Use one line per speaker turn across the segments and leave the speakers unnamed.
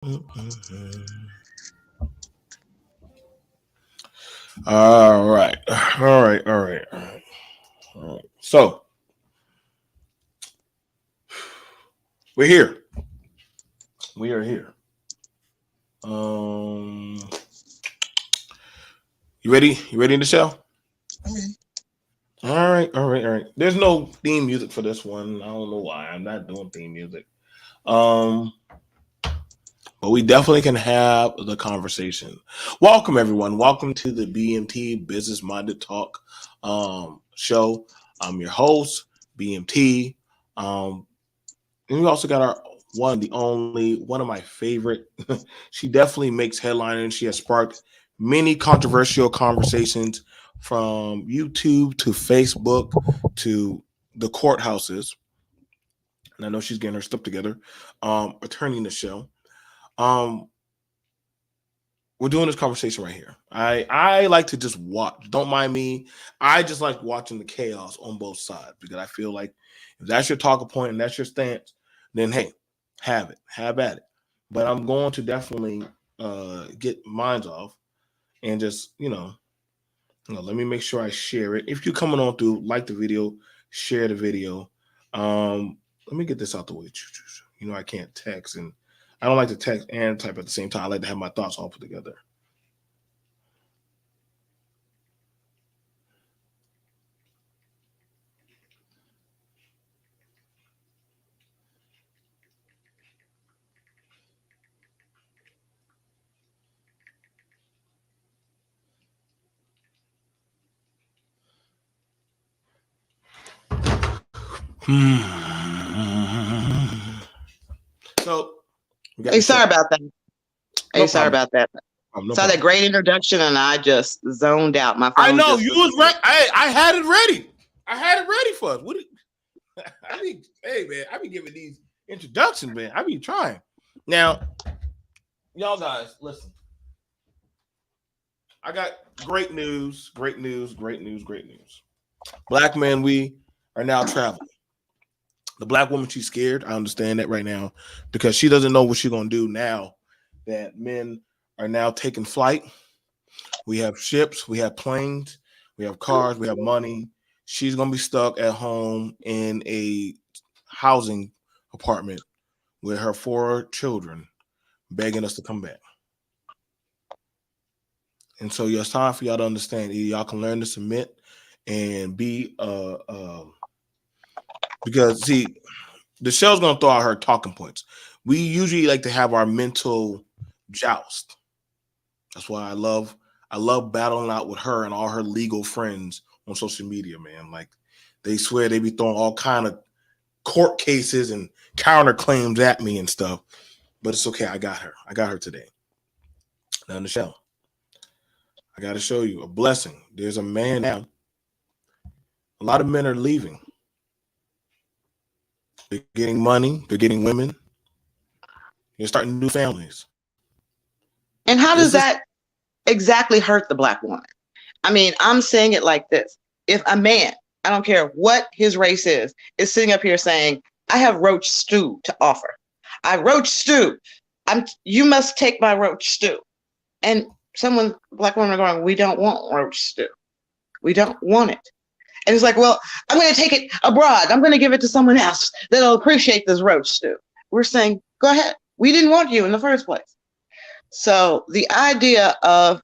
All right. So we're here. We are here. Um, you ready? You ready in the show? All right. There's no theme music for this one. I don't know why. I'm not doing theme music. Um, but we definitely can have the conversation. Welcome everyone. Welcome to the BMT Business Minded Talk show. I'm your host, BMT. And we also got our one, the only, one of my favorite. She definitely makes headlining. She has sparked many controversial conversations from YouTube to Facebook to the courthouses. And I know she's getting her stuff together. Attorney Nichelle. Um, we're doing this conversation right here. I like to just watch. Don't mind me. I just like watching the chaos on both sides because I feel like if that's your talking point and that's your stance, then hey, have at it. But I'm going to definitely get mine off and just let me make sure I share it. If you're coming on through, like the video, share the video. Let me get this out the way. I can't text and I don't like to text and type at the same time. I like to have my thoughts all put together. So,
Hey, sorry about that.
No problem.
About that.
No
Saw that great introduction, and I just zoned out. My phone.
I know you was right. I had it ready. I had it ready for us. Hey man, I be giving these introductions, man. I be trying. Now, y'all guys, listen. I got great news. Black men, we are now traveling. The black woman, she's scared. I understand that right now because she doesn't know what she's gonna do now that men are now taking flight. We have ships, we have planes, we have cars, we have money. She's gonna be stuck at home in a housing apartment with her 4 children, begging us to come back. And so it's time for y'all to understand. Either y'all can learn to submit and be because see, the show's gonna throw out her talking points. We usually like to have our mental joust. That's why I love battling out with her and all her legal friends on social media, man. Like they swear they be throwing all kind of court cases and counterclaims at me and stuff. But it's okay. I got her today. Now, Nichelle, I got to show you a blessing. There's a man now. A lot of men are leaving. They're getting money. They're getting women. They're starting new families.
And how does that exactly hurt the black woman? I mean, I'm saying it like this. If a man, I don't care what his race is sitting up here saying, I have roach stew to offer. Roach stew. You must take my roach stew. And black women are going, we don't want roach stew. We don't want it. And it's like, well, I'm going to take it abroad. I'm going to give it to someone else that'll appreciate this roach stew. We're saying, go ahead. We didn't want you in the first place. So the idea of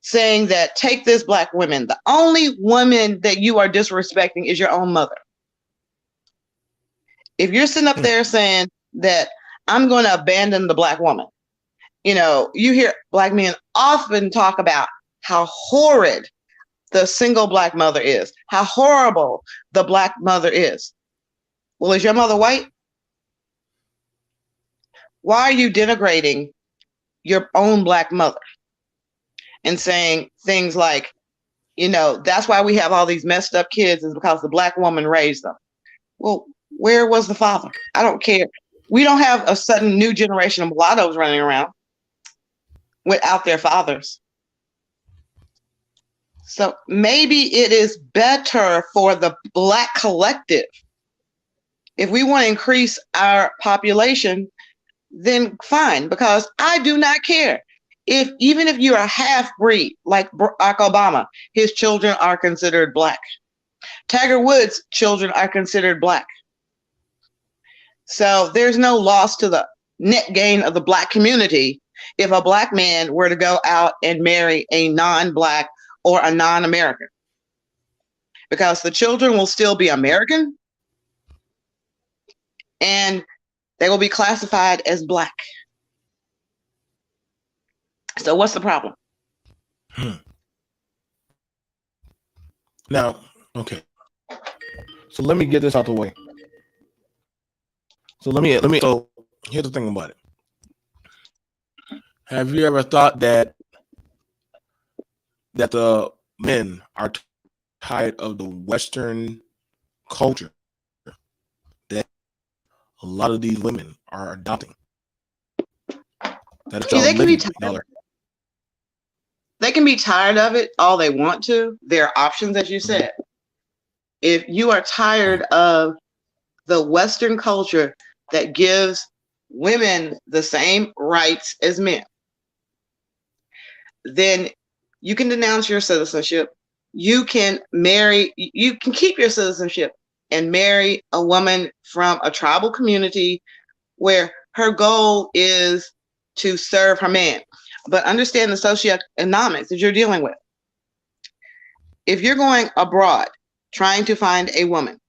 saying that take this black woman, the only woman that you are disrespecting is your own mother. If you're sitting up there saying that I'm going to abandon the black woman, you hear black men often talk about how horrid the single black mother is, how horrible the black mother is. Well, is your mother white? Why are you denigrating your own black mother and saying things like, that's why we have all these messed up kids is because the black woman raised them? Well, where was the father? I don't care. We don't have a sudden new generation of mulattoes running around without their fathers. So maybe it is better for the black collective, if we want to increase our population, then fine, because I do not care. Even if you're a half-breed, like Barack Obama, his children are considered black. Tiger Woods' children are considered black. So there's no loss to the net gain of the black community if a black man were to go out and marry a non-black or a non-American, because the children will still be American and they will be classified as black. So what's the problem?
Now, okay. So let me get this out the way. So so here's the thing about it. Have you ever thought that the men are tired of the Western culture that a lot of these women are adopting?
They can be tired. They can be tired of it all they want to. There are options, as you said. If you are tired of the Western culture that gives women the same rights as men, then you can denounce your citizenship. You can keep your citizenship and marry a woman from a tribal community where her goal is to serve her man. But understand the socioeconomics that you're dealing with. If you're going abroad trying to find a woman,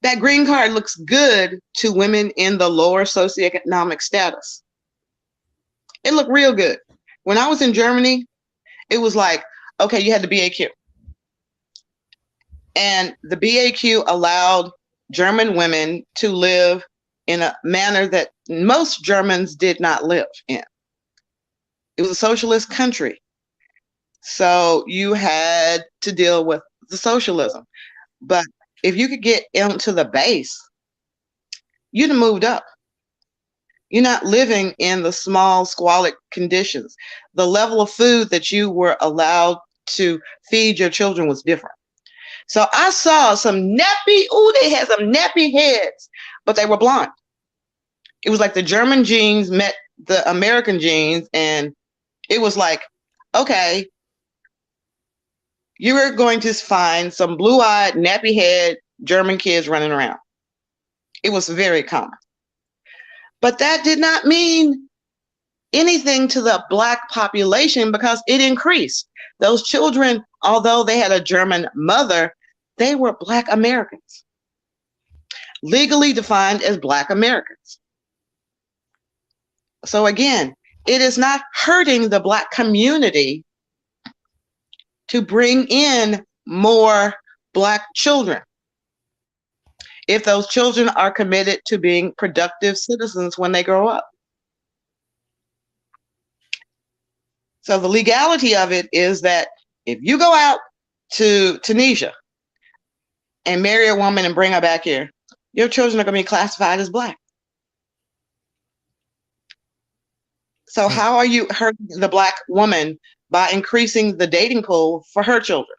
that green card looks good to women in the lower socioeconomic status. It looked real good. When I was in Germany, it was like, okay, you had the BAQ. And the BAQ allowed German women to live in a manner that most Germans did not live in. It was a socialist country. So you had to deal with the socialism. But if you could get into the base, you'd have moved up. You're not living in the small, squalid conditions. The level of food that you were allowed to feed your children was different. So I saw some they had some nappy heads, but they were blonde. It was like the German genes met the American genes, and it was like, okay, you were going to find some blue-eyed, nappy-head German kids running around. It was very common. But that did not mean anything to the Black population because it increased. Those children, although they had a German mother, they were Black Americans, legally defined as Black Americans. So again, it is not hurting the Black community to bring in more Black children if those children are committed to being productive citizens when they grow up. So the legality of it is that if you go out to Tunisia and marry a woman and bring her back here, your children are going to be classified as Black. So how are you hurting the Black woman by increasing the dating pool for her children?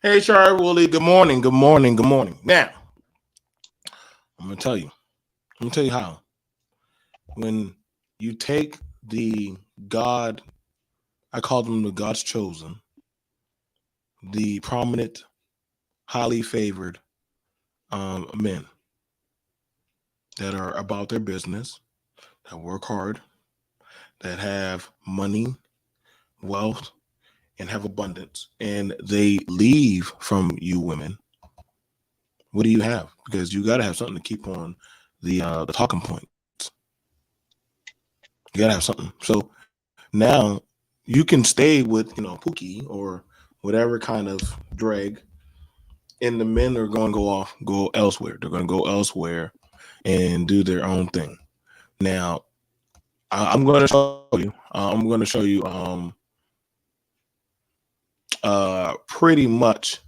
Hey, Charlie Woolley, good morning, good morning, good morning. Now, I'm going to tell you how. When you take the God, I call them the God's chosen, the prominent, highly favored men that are about their business, that work hard, that have money, wealth, and have abundance, and they leave from you women, what do you have? Because you got to have something to keep on the talking points. You got to have something. So now you can stay with, Pookie or whatever kind of drag, and the men are going to go elsewhere. They're going to go elsewhere and do their own thing. Now, I'm going to show you. Pretty much.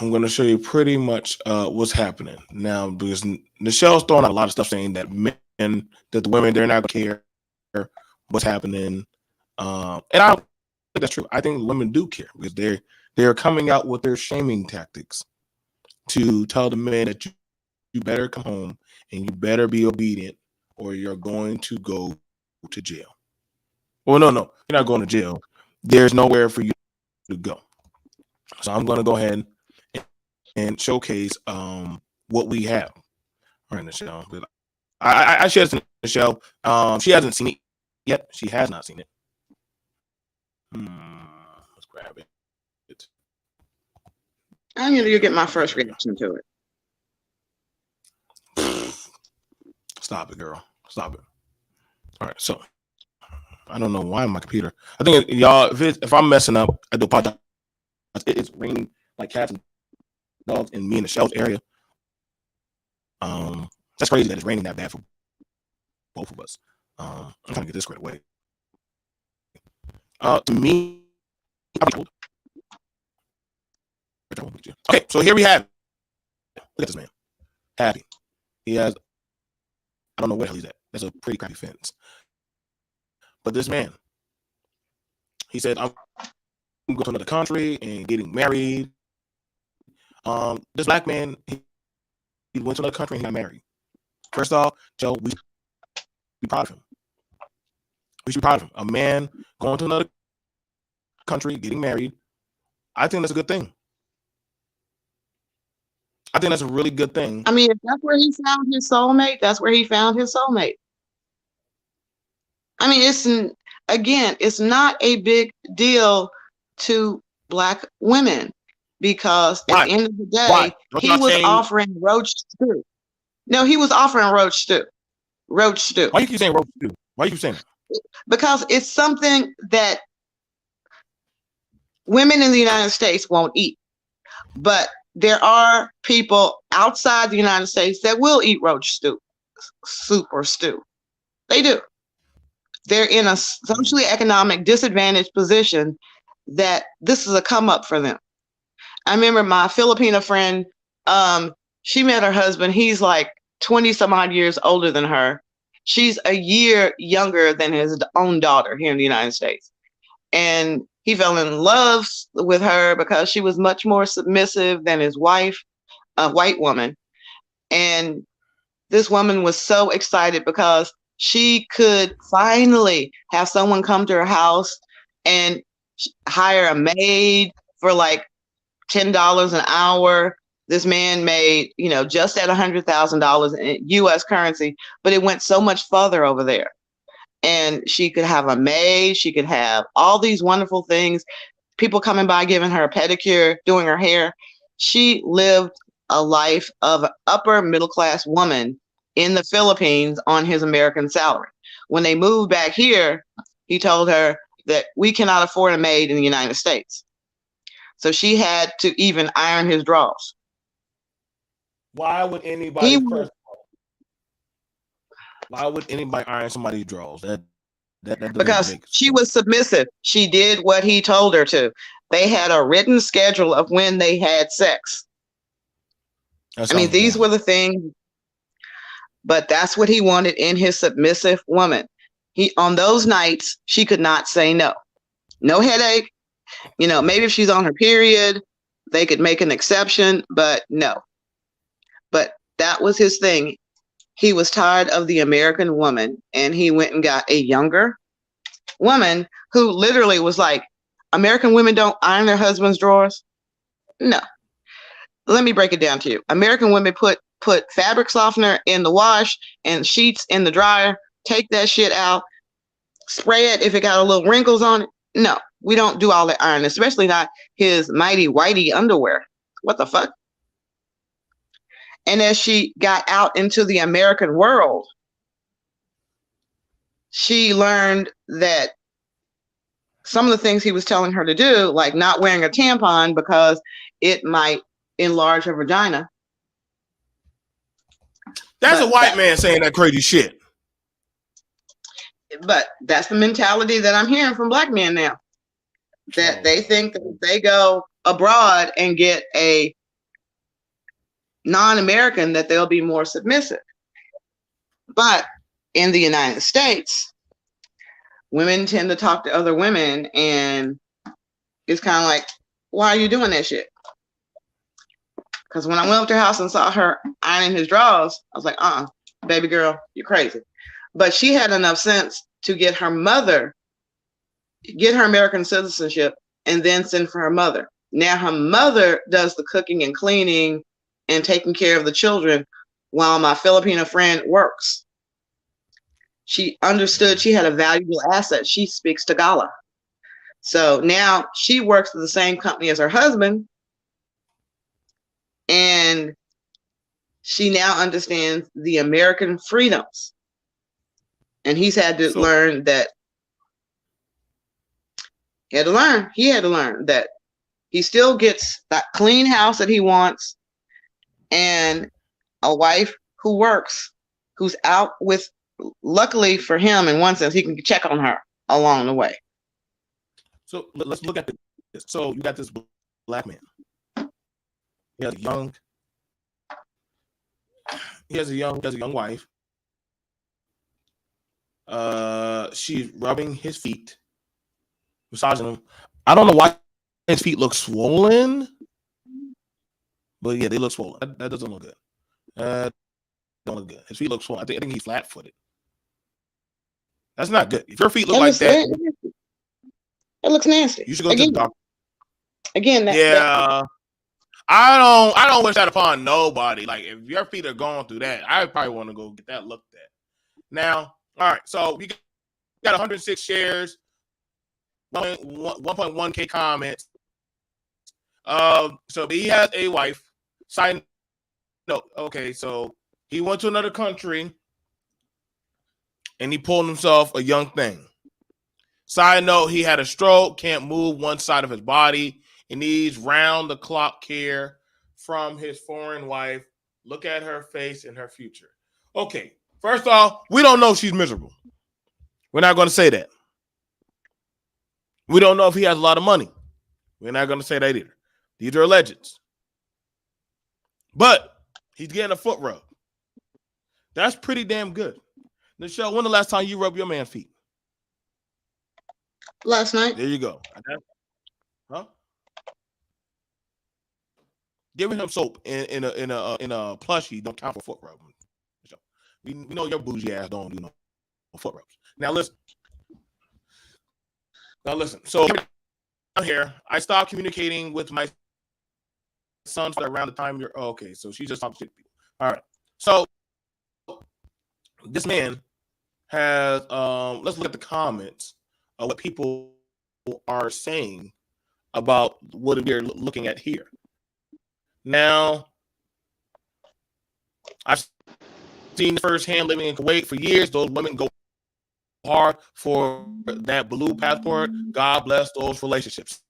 I'm going to show you pretty much what's happening now, because Michelle's throwing out a lot of stuff saying that the women, they're not going to care what's happening And I don't think that's true. I think women do care because they're coming out with their shaming tactics to tell the men that you better come home and you better be obedient or you're going to go to jail. Well, no, you're not going to jail. There's nowhere for you to go. So I'm going to go ahead and showcase what we have right in the show. I shared this in the show. She hasn't seen it yet. She has not seen it. Let's grab it.
I'm going to get my first reaction to it.
Stop it, girl. Stop it. All right, so I don't know why my computer. I think y'all, if I'm messing up, I do apologize. It's raining like cats and dogs in me in the Shells area. That's crazy that it's raining that bad for both of us. I'm trying to get this squared away. To me, okay, so here we have it. Look at this man. Happy. He has, I don't know where the hell he's at. That's a pretty crappy fence. But this man, he said, I'm going to another country and getting married. This black man, he went to another country and he got married. First off, Joe, we should be proud of him. We should be proud of him. A man going to another country, getting married. I think that's a good thing. I think that's a really good thing.
I mean, if that's where he found his soulmate, that's where he found his soulmate. I mean, it's not a big deal to black women because at the end of the day, he was offering roach stew. No, he was offering roach stew. Roach stew.
Why you keep saying roach stew? Why you keep saying that?
Because it's something that women in the United States won't eat. But there are people outside the United States that will eat roach stew, soup or stew. They do. They're in a socially economic disadvantaged position that this is a come up for them. I remember my Filipina friend, she met her husband. He's like 20 some odd years older than her. She's a year younger than his own daughter here in the United States. And he fell in love with her because she was much more submissive than his wife, a white woman. And this woman was so excited because she could finally have someone come to her house and hire a maid for like $10 an hour. This man made, just at $100,000 in US currency, but it went so much further over there. And she could have a maid. She could have all these wonderful things. People coming by, giving her a pedicure, doing her hair. She lived a life of an upper middle class woman in the Philippines on his American salary. When they moved back here, he told her that we cannot afford a maid in the United States. So she had to even iron his drawers.
Why would anybody iron somebody's drawers? That
because she was submissive. She did what he told her to. They had a written schedule of when they had sex. These were the things, but that's what he wanted in his submissive woman. On those nights, she could not say no. No headache. Maybe if she's on her period, they could make an exception, but no. But that was his thing. He was tired of the American woman, and he went and got a younger woman who literally was like, American women don't iron their husband's drawers. No. Let me break it down to you. American women put fabric softener in the wash and sheets in the dryer, take that shit out, spray it if it got a little wrinkles on it. No, we don't do all that iron, especially not his mighty whitey underwear. What the fuck? And as she got out into the American world, she learned that some of the things he was telling her to do, like not wearing a tampon because it might enlarge her vagina.
That's a white man saying that crazy shit.
But that's the mentality that I'm hearing from black men now. That they think that if they go abroad and get a non-American, that they'll be more submissive. But in the United States, women tend to talk to other women, and it's kind of like, why are you doing that shit? Because when I went up to her house and saw her ironing his drawers, I was like, baby girl, you're crazy. But she had enough sense to get her American citizenship, and then send for her mother. Now her mother does the cooking and cleaning and taking care of the children while my Filipino friend works. She understood she had a valuable asset. She speaks Tagalog. So now she works for the same company as her husband, and she now understands the American freedoms. And he's had to learn that. He had to learn that he still gets that clean house that he wants, and a wife who works, who's out with, luckily for him, in one sense, he can check on her along the way.
So let's look at this. So you got this black man. He has a young wife. She's rubbing his feet, massaging them. I don't know why his feet look swollen, but yeah, they look swollen. That doesn't look good. Don't look good. His feet look swollen. I think he's flat-footed. That's not good. If your feet look like that,
it looks nasty.
You should go to the doctor.
Again,
I don't wish that upon nobody. Like, if your feet are going through that, I probably want to go get that looked at. Now, all right, so we got 106 shares, 1.1K comments. So he has a wife. Side note, okay, so he went to another country and he pulled himself a young thing. Side note, he had a stroke, can't move one side of his body. He needs round-the-clock care from his foreign wife. Look at her face and her future. Okay, first off, we don't know if she's miserable. We're not going to say that. We don't know if he has a lot of money. We're not going to say that either. These are legends. But he's getting a foot rub. That's pretty damn good. Nichelle, when the last time you rubbed your man's feet?
Last night.
There you go. Huh? Giving him soap in a plushie don't count for foot rub. We know your bougie ass don't do no foot rubs. Now listen. So here, I stopped communicating with my sons around the time you're okay. So she just talking shit to people. All right. So this man has let's look at the comments of what people are saying about what we're looking at here. Now, I've seen firsthand living in Kuwait for years. Those women go hard for that blue passport. God bless those relationships.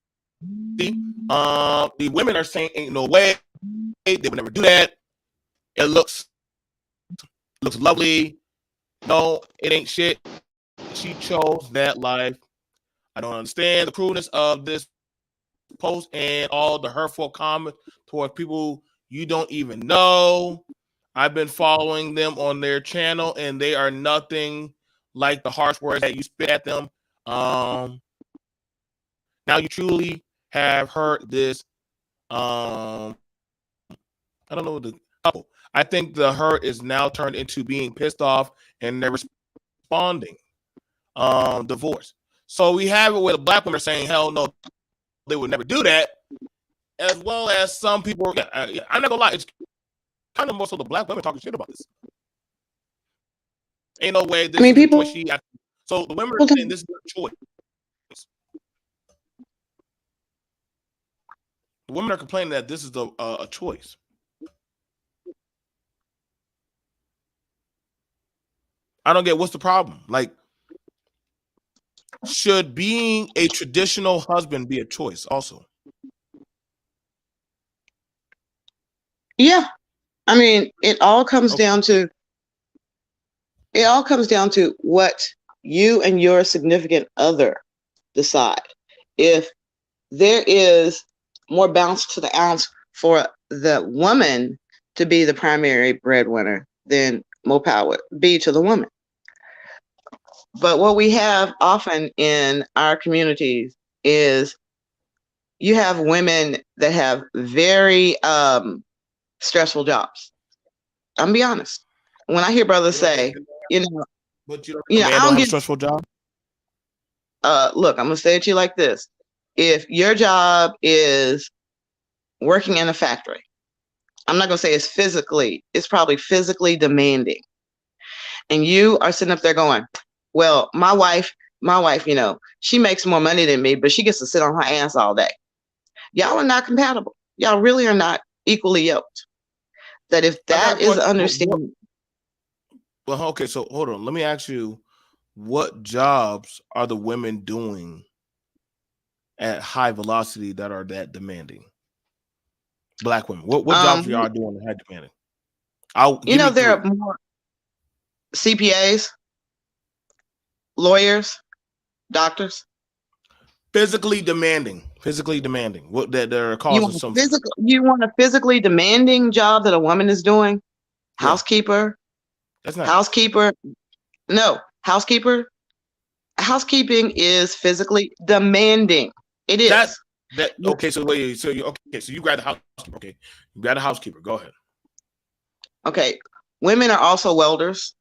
See, the women are saying, "Ain't no way they would never do that." It looks lovely. No, it ain't shit. She chose that life. I don't understand the cruelness of this post and all the hurtful comments towards people you don't even know. I've been following them on their channel, and they are nothing like the harsh words that you spit at them. Now you truly have hurt this. I don't know the couple. I think the hurt is now turned into being pissed off and they're responding. Divorce. So we have it where the black women are saying, hell no, they would never do that. As well as some people, I'm not gonna lie, it's kind of more so the black women talking shit about this. Ain't no way this is what she got. So the women are saying this is their choice. The women are complaining that this is a choice. I don't get what's the problem. Like, should being a traditional husband be a choice also?
Yeah. I mean, it all comes down to what you and your significant other decide. If there is more bounce to the ounce for the woman to be the primary breadwinner, then more power be to the woman. But what we have often in our communities is you have women that have very stressful jobs. I'm gonna be honest. When I hear brothers say, you know,
But you
you
a
know,
man
I
don't
don't
have a
get.
stressful job?
Look, I'm gonna say it to you like this: if your job is working in a factory, I'm not gonna say it's physically. It's probably physically demanding, and you are sitting up there going, "Well, my wife, she makes more money than me, but she gets to sit on her ass all day." Y'all are not compatible. Y'all really are not equally yoked. That if
I got
that
a
is
question.
understanding,
Well, okay, so hold on. Let me ask you, what jobs are the women doing at high velocity that are that demanding? Black women. What jobs are y'all doing that high demanding? I'll give me
there
three.
are more CPAs, lawyers, doctors.
Physically demanding. Physically demanding. What that are causing some.
You want a physically demanding job that a woman is doing?
Yeah,
Housekeeper,
that's not.
housekeeper. No, housekeeper. Housekeeping is physically demanding. It
That
is.
that okay. So wait. So you okay? So you grab the housekeeper. Okay, you got a housekeeper. Go ahead.
Okay. Women are also welders.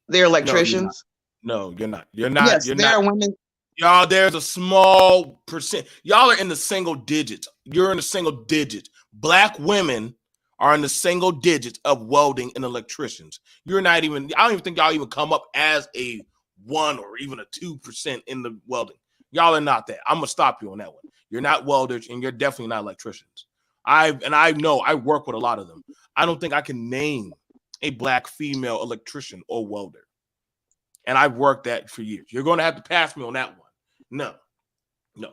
They're
No, you're not.
electricians.
No, you're not. You're not.
Yes,
You're
there
not.
are women.
Y'all, there's a small percent. Y'all are in the single digits. You're in the single digits. Black women are in the single digits of welding and electricians. You're not even, I don't even think y'all even come up as a 1 or even a 2% in the welding. Y'all are not that. I'm gonna stop you on that one. You're not welders and you're definitely not electricians. I know I work with a lot of them. I don't think I can name a black female electrician or welder. And I've worked that for years. You're going to have to pass me on that one. No, no.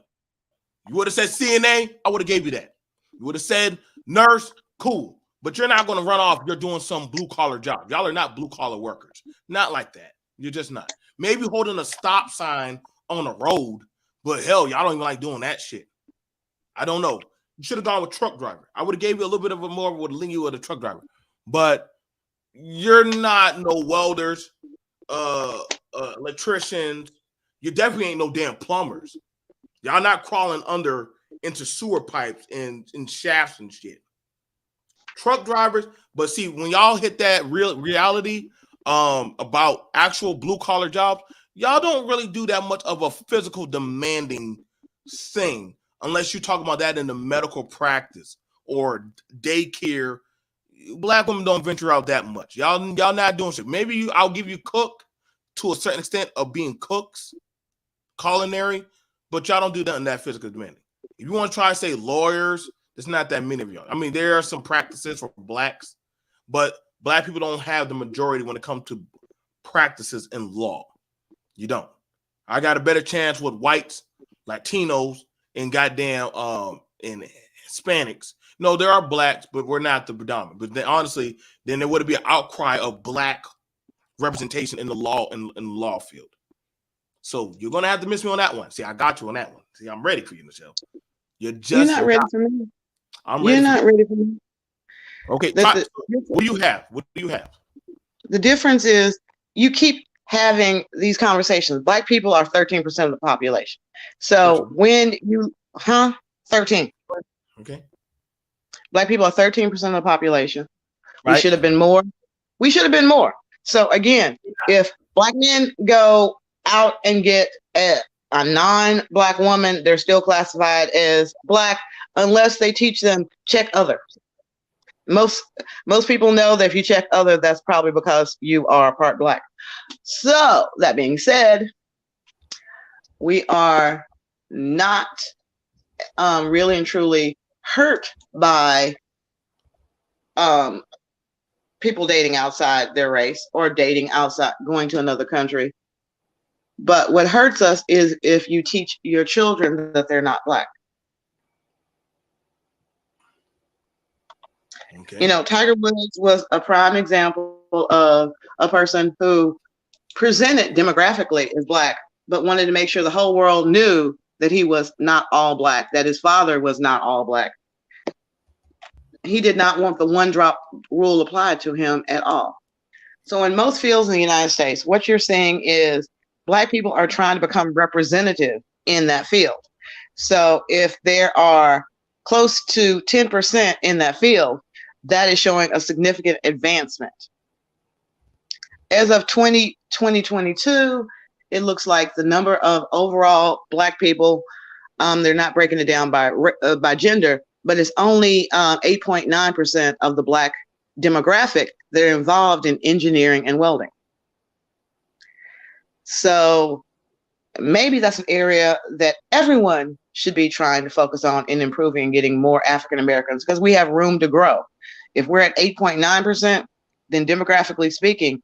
You would have said CNA, I would have gave you that. You would have said nurse, cool. But you're not going to run off. You're doing some blue collar job. Y'all are not blue collar workers. Not like that. You're just not. Maybe holding a stop sign on a road, but hell, y'all don't even like doing that shit. I don't know. You should have gone with truck driver. I would have gave you a little bit of a more would link you with a truck driver. But you're not no welders, electricians. You definitely ain't no damn plumbers. Y'all not crawling under into sewer pipes and shafts and shit. Truck drivers, but see, when y'all hit that real reality about actual blue collar jobs, y'all don't really do that much of a physical demanding thing unless you talk about that in the medical practice or daycare. Black women don't venture out that much. Y'all not doing shit. Maybe I'll give you cook to a certain extent of being cooks, culinary, but y'all don't do nothing that physical demanding. If you want to try to say lawyers, there's not that many of y'all. I mean, there are some practices for blacks, but black people don't have the majority when it comes to practices in law. You don't. I got a better chance with whites, Latinos, and goddamn and Hispanics. No, there are blacks, but we're not the predominant. But then honestly, then there would be an outcry of black representation in the law in the law field. So you're gonna have to miss me on that one. See, I got you on that one. See, I'm ready for you, Michelle.
You're not ready for me.
I'm
You're
ready.
not ready for me.
Okay, what do you have? What do you have?
The difference is you keep having these conversations. Black people are 13% of the population. So when you, 13.
Okay.
Black people are 13% of the population. We
Right.
should have been more. We should have been more. So again, if black men go out and get a non-black woman, they're still classified as black unless they teach them check other. Most people know that if you check other, that's probably because you are part black. So that being said, we are not really and truly hurt by people dating outside their race or dating outside, going to another country. But what hurts us is if you teach your children that they're not black.
Okay.
Tiger Woods was a prime example of a person who presented demographically as black, but wanted to make sure the whole world knew that he was not all black, that his father was not all black. He did not want the one drop rule applied to him at all. So in most fields in the United States, what you're seeing is Black people are trying to become representative in that field. So if there are close to 10% in that field, that is showing a significant advancement. As of 2022, it looks like the number of overall Black people, they're not breaking it down by gender, but it's only 8.9% of the Black demographic that are involved in engineering and welding. So maybe that's an area that everyone should be trying to focus on in improving and getting more African Americans, because we have room to grow. If we're at 8.9%, then demographically speaking,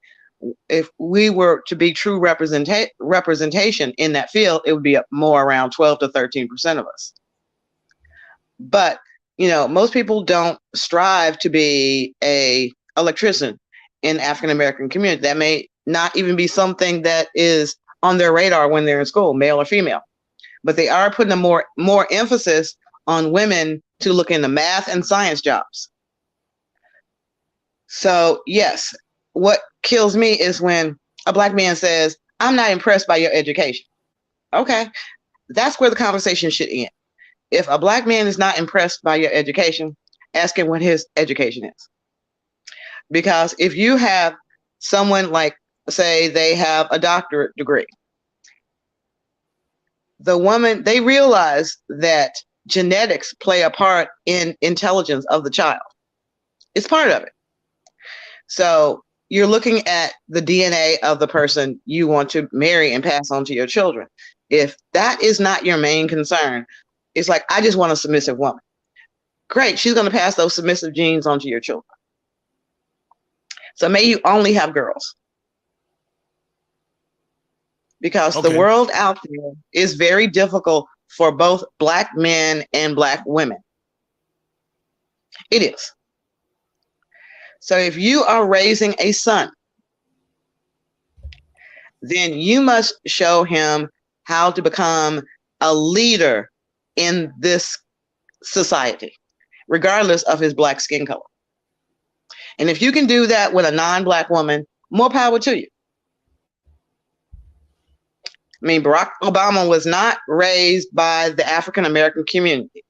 if we were to be true representation in that field, it would be more around 12 to 13% of us. But, you know, most people don't strive to be an electrician in African American community. That may not even be something that is on their radar when they're in school, male or female. But they are putting a more emphasis on women to look into math and science jobs. So yes, what kills me is when a Black man says, I'm not impressed by your education. Okay, that's where the conversation should end. If a Black man is not impressed by your education, ask him what his education is. Because if you have someone like, say, they have a doctorate degree, the woman, they realize that genetics play a part in intelligence of the child. It's part of it. So you're looking at the DNA of the person you want to marry and pass on to your children. If that is not your main concern, it's like, I just want a submissive woman. Great, she's going to pass those submissive genes onto your children. So may you only have girls. Because the world out there is very difficult for both Black men and Black women. It is. So if you are raising a son, then you must show him how to become a leader in this society, regardless of his Black skin color. And if you can do that with a non-Black woman, more power to you. I mean, Barack Obama was not raised by the African American community.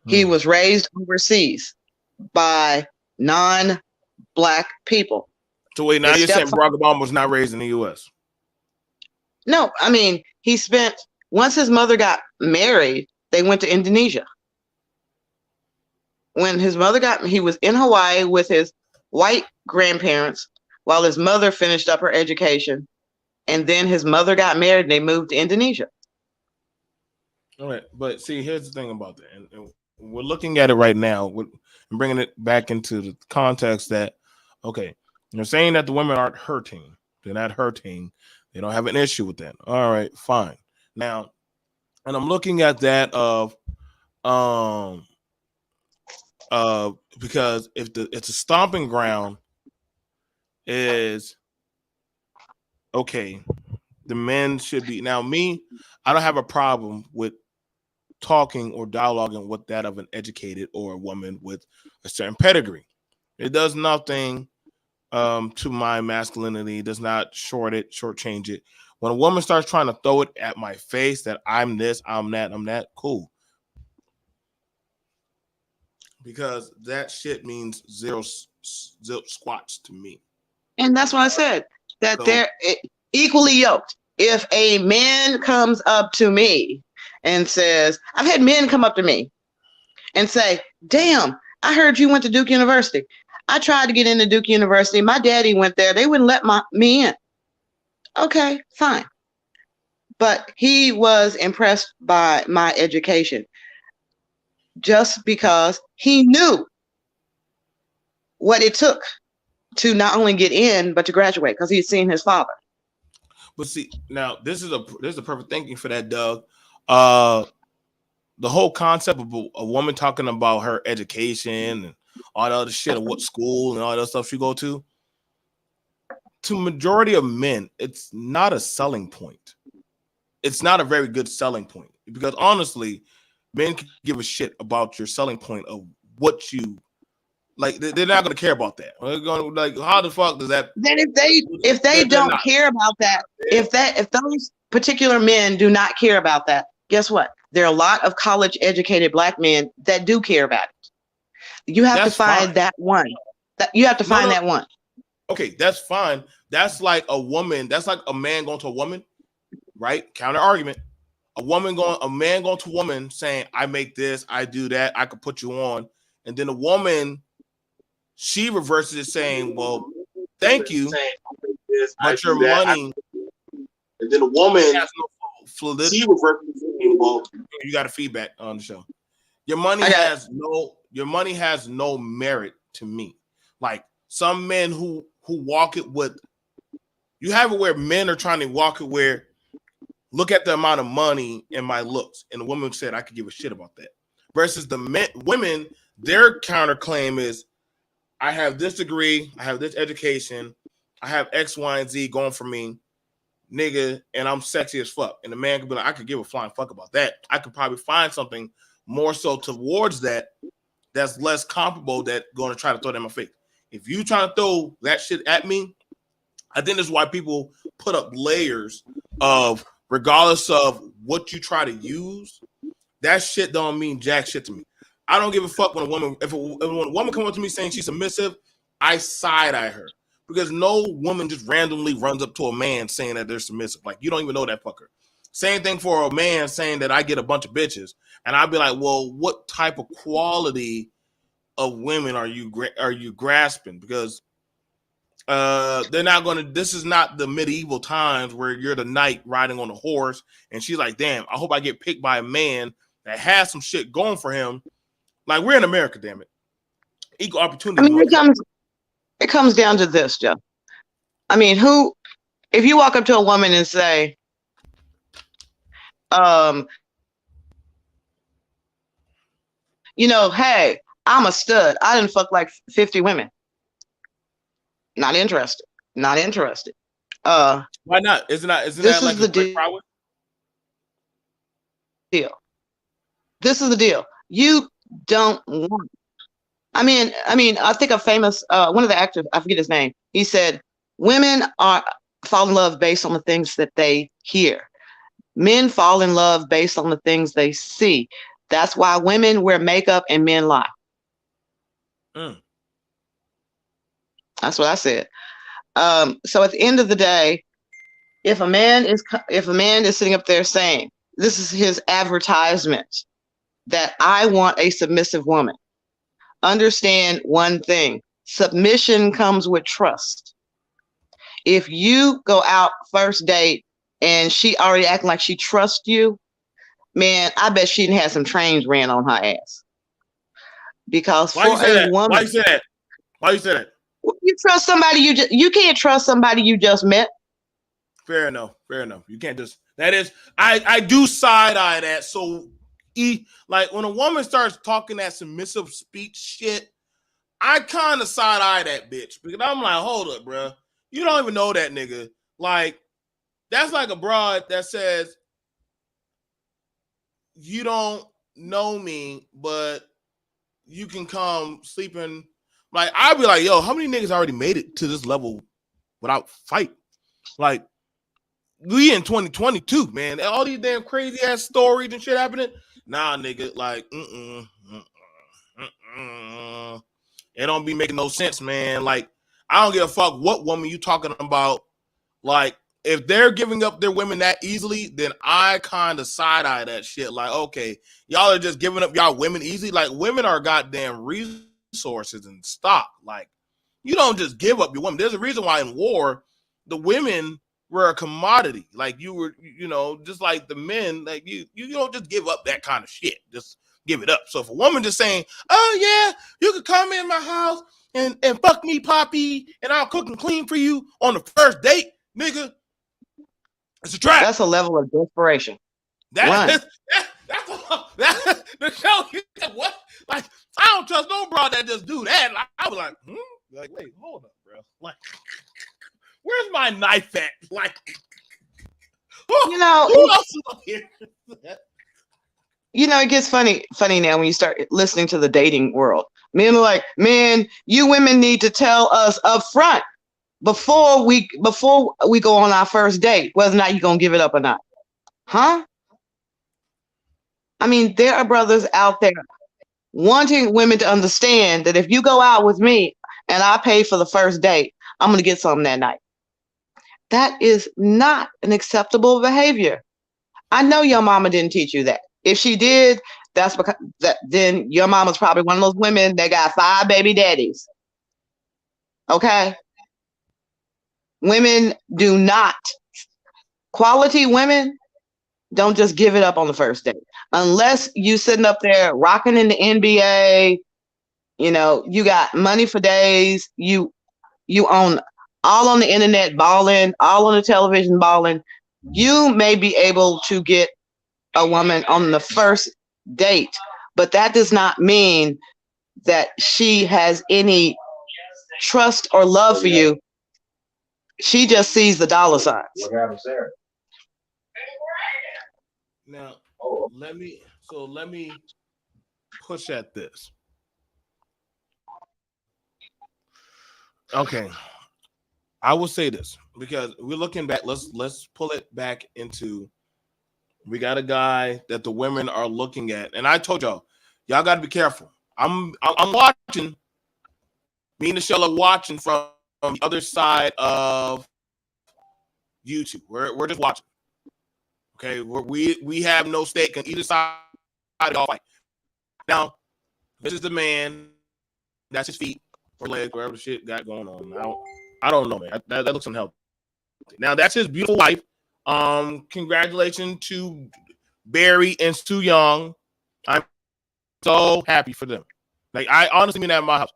He was raised overseas by non-Black people.
So wait, now you're saying Barack Obama was not raised in the U.S.?
No, I mean, once his mother got married, they went to Indonesia. When his mother he was in Hawaii with his white grandparents while his mother finished up her education. And then his mother got married and they moved to Indonesia.
All right. But see, here's the thing about that. And we're looking at it right now and bringing it back into the context that, okay, you're saying that the women aren't hurting. They're not hurting. They don't have an issue with that. All right, fine. Now, and I'm looking at that because if it's a stomping ground is okay, the men should be. Now, I don't have a problem with talking or dialoguing with that of an educated or a woman with a certain pedigree. It does nothing to my masculinity. It does not shortchange it. When a woman starts trying to throw it at my face that I'm this, I'm that, cool. Because that shit means zero squats to me.
And that's what I said. That they're equally yoked. If a man comes up to me and says, I've had men come up to me and say, damn, I heard you went to Duke University. I tried to get into Duke University. My daddy went there. They wouldn't let me in. Okay, fine. But he was impressed by my education just because he knew what it took to not only get in, but to graduate, because he'd seen his father.
But see, now this is a perfect thinking for that, Doug. The whole concept of a woman talking about her education and all the other shit of what school and all that stuff she go to majority of men, it's not a selling point. It's not a very good selling point, because honestly, men can give a shit about your selling point of what you Like they're not gonna care about that. They're gonna like, how the fuck does that?
Then if they don't care about that, if those particular men do not care about that, guess what? There are a lot of college educated black men that do care about it. You have to find that one. You have to find that one.
Okay, that's fine. That's like a woman. That's like a man going to a woman, right? Counter argument. A man going to a woman saying, "I make this, I do that, I could put you on," and then a woman, she reverses it saying, "Well, thank you, but your money." And then a woman has no fluidity. She reverses it saying, "Well, you got a feedback on the show. Your money has no merit to me." Like some men who walk it with, you have it where men are trying to walk it where, look at the amount of money in my looks, and the woman said, "I could give a shit about that." Versus the women, their counterclaim is, "I have this degree, I have this education, I have X, Y, and Z going for me, nigga, and I'm sexy as fuck." And the man could be like, "I could give a flying fuck about that. I could probably find something more so towards that that's less comparable that going to try to throw that in my face." If you try to throw that shit at me, I think that's why people put up layers of, regardless of what you try to use, that shit don't mean jack shit to me. I don't give a fuck when a woman, when a woman comes up to me saying she's submissive, I side eye her, because no woman just randomly runs up to a man saying that they're submissive. Like, you don't even know that fucker. Same thing for a man saying that I get a bunch of bitches, and I'd be like, well, what type of quality of women are you grasping? Because they're not going to, this is not the medieval times where you're the knight riding on a horse and she's like, damn, I hope I get picked by a man that has some shit going for him. Like, we're in America, damn it. Equal opportunity.
I mean, it comes down to this, Joe. I mean, if you walk up to a woman and say, hey, I'm a stud, I didn't fuck like 50 women. Not interested. Not interested.
Why not? Isn't that like the deal?
This is the deal. You don't want. I mean, I think a famous one of the actors, I forget his name. He said, "Women fall in love based on the things that they hear. Men fall in love based on the things they see. That's why women wear makeup and men lie." That's what I said. So at the end of the day, if a man is sitting up there saying, this is his advertisement, that I want a submissive woman, understand one thing: submission comes with trust. If you go out first date and she already acting like she trusts you, man, I bet she didn't have some trains ran on her ass. Because
why you say that?
You trust somebody you can't trust somebody you just met.
Fair enough. You can't just, that is, I do side eye that. So like when a woman starts talking that submissive speech shit, I kind of side eye that bitch, because I'm like, hold up, bro. You don't even know that nigga. Like, that's like a broad that says, you don't know me, but you can come sleeping. Like, I'd be like, yo, how many niggas already made it to this level without fight? Like, we in 2022, man. All these damn crazy ass stories and shit happening. Nah, nigga, like, it don't be making no sense, man. Like, I don't give a fuck what woman you talking about. Like, if they're giving up their women that easily, then I kind of side eye that shit. Like, okay, y'all are just giving up y'all women easily. Like, women are goddamn resources and stock. Like, you don't just give up your women. There's a reason why in war the women were a commodity. Like, you were, just like the men. Like, you don't just give up that kind of shit. Just give it up. So if a woman just saying, "Oh yeah, you could come in my house and fuck me, Poppy, and I'll cook and clean for you on the first date," nigga, it's a trap.
That's a level of desperation.
That's the show. What? Like, I don't trust no broad that just do that. Like, I was like, like, wait, hold up, bro. Like, where's my knife at? Like, who else is up here?
It gets funny now when you start listening to the dating world. Men are like, man, you women need to tell us up front before we go on our first date whether or not you're gonna give it up or not. Huh? I mean, there are brothers out there wanting women to understand that if you go out with me and I pay for the first date, I'm gonna get something that night. That is not an acceptable behavior. I know your mama didn't teach you that. If she did, that's because then your mama's probably one of those women that got 5 baby daddies. Okay? Women do not, quality women don't just give it up on the first date. Unless you sitting up there rocking in the NBA, you know, you got money for days, you own all on the internet balling, all on the television balling, you may be able to get a woman on the first date, but that does not mean that she has any trust or love for you. She just sees the dollar signs.
What happens there?
Now, let me push at this. Okay. I will say this because we're looking back. Let's pull it back into. We got a guy that the women are looking at, and I told y'all got to be careful. I'm watching. Me and Michelle are watching from the other side of YouTube. We're just watching. Okay, we have no stake on either side of the fight. Now, this is the man. That's his feet or legs, whatever the shit got going on. I don't know, man. That looks unhealthy. Now, that's his beautiful wife. Congratulations to Barry and Stu Young. I'm so happy for them. Like, I honestly mean that in my house.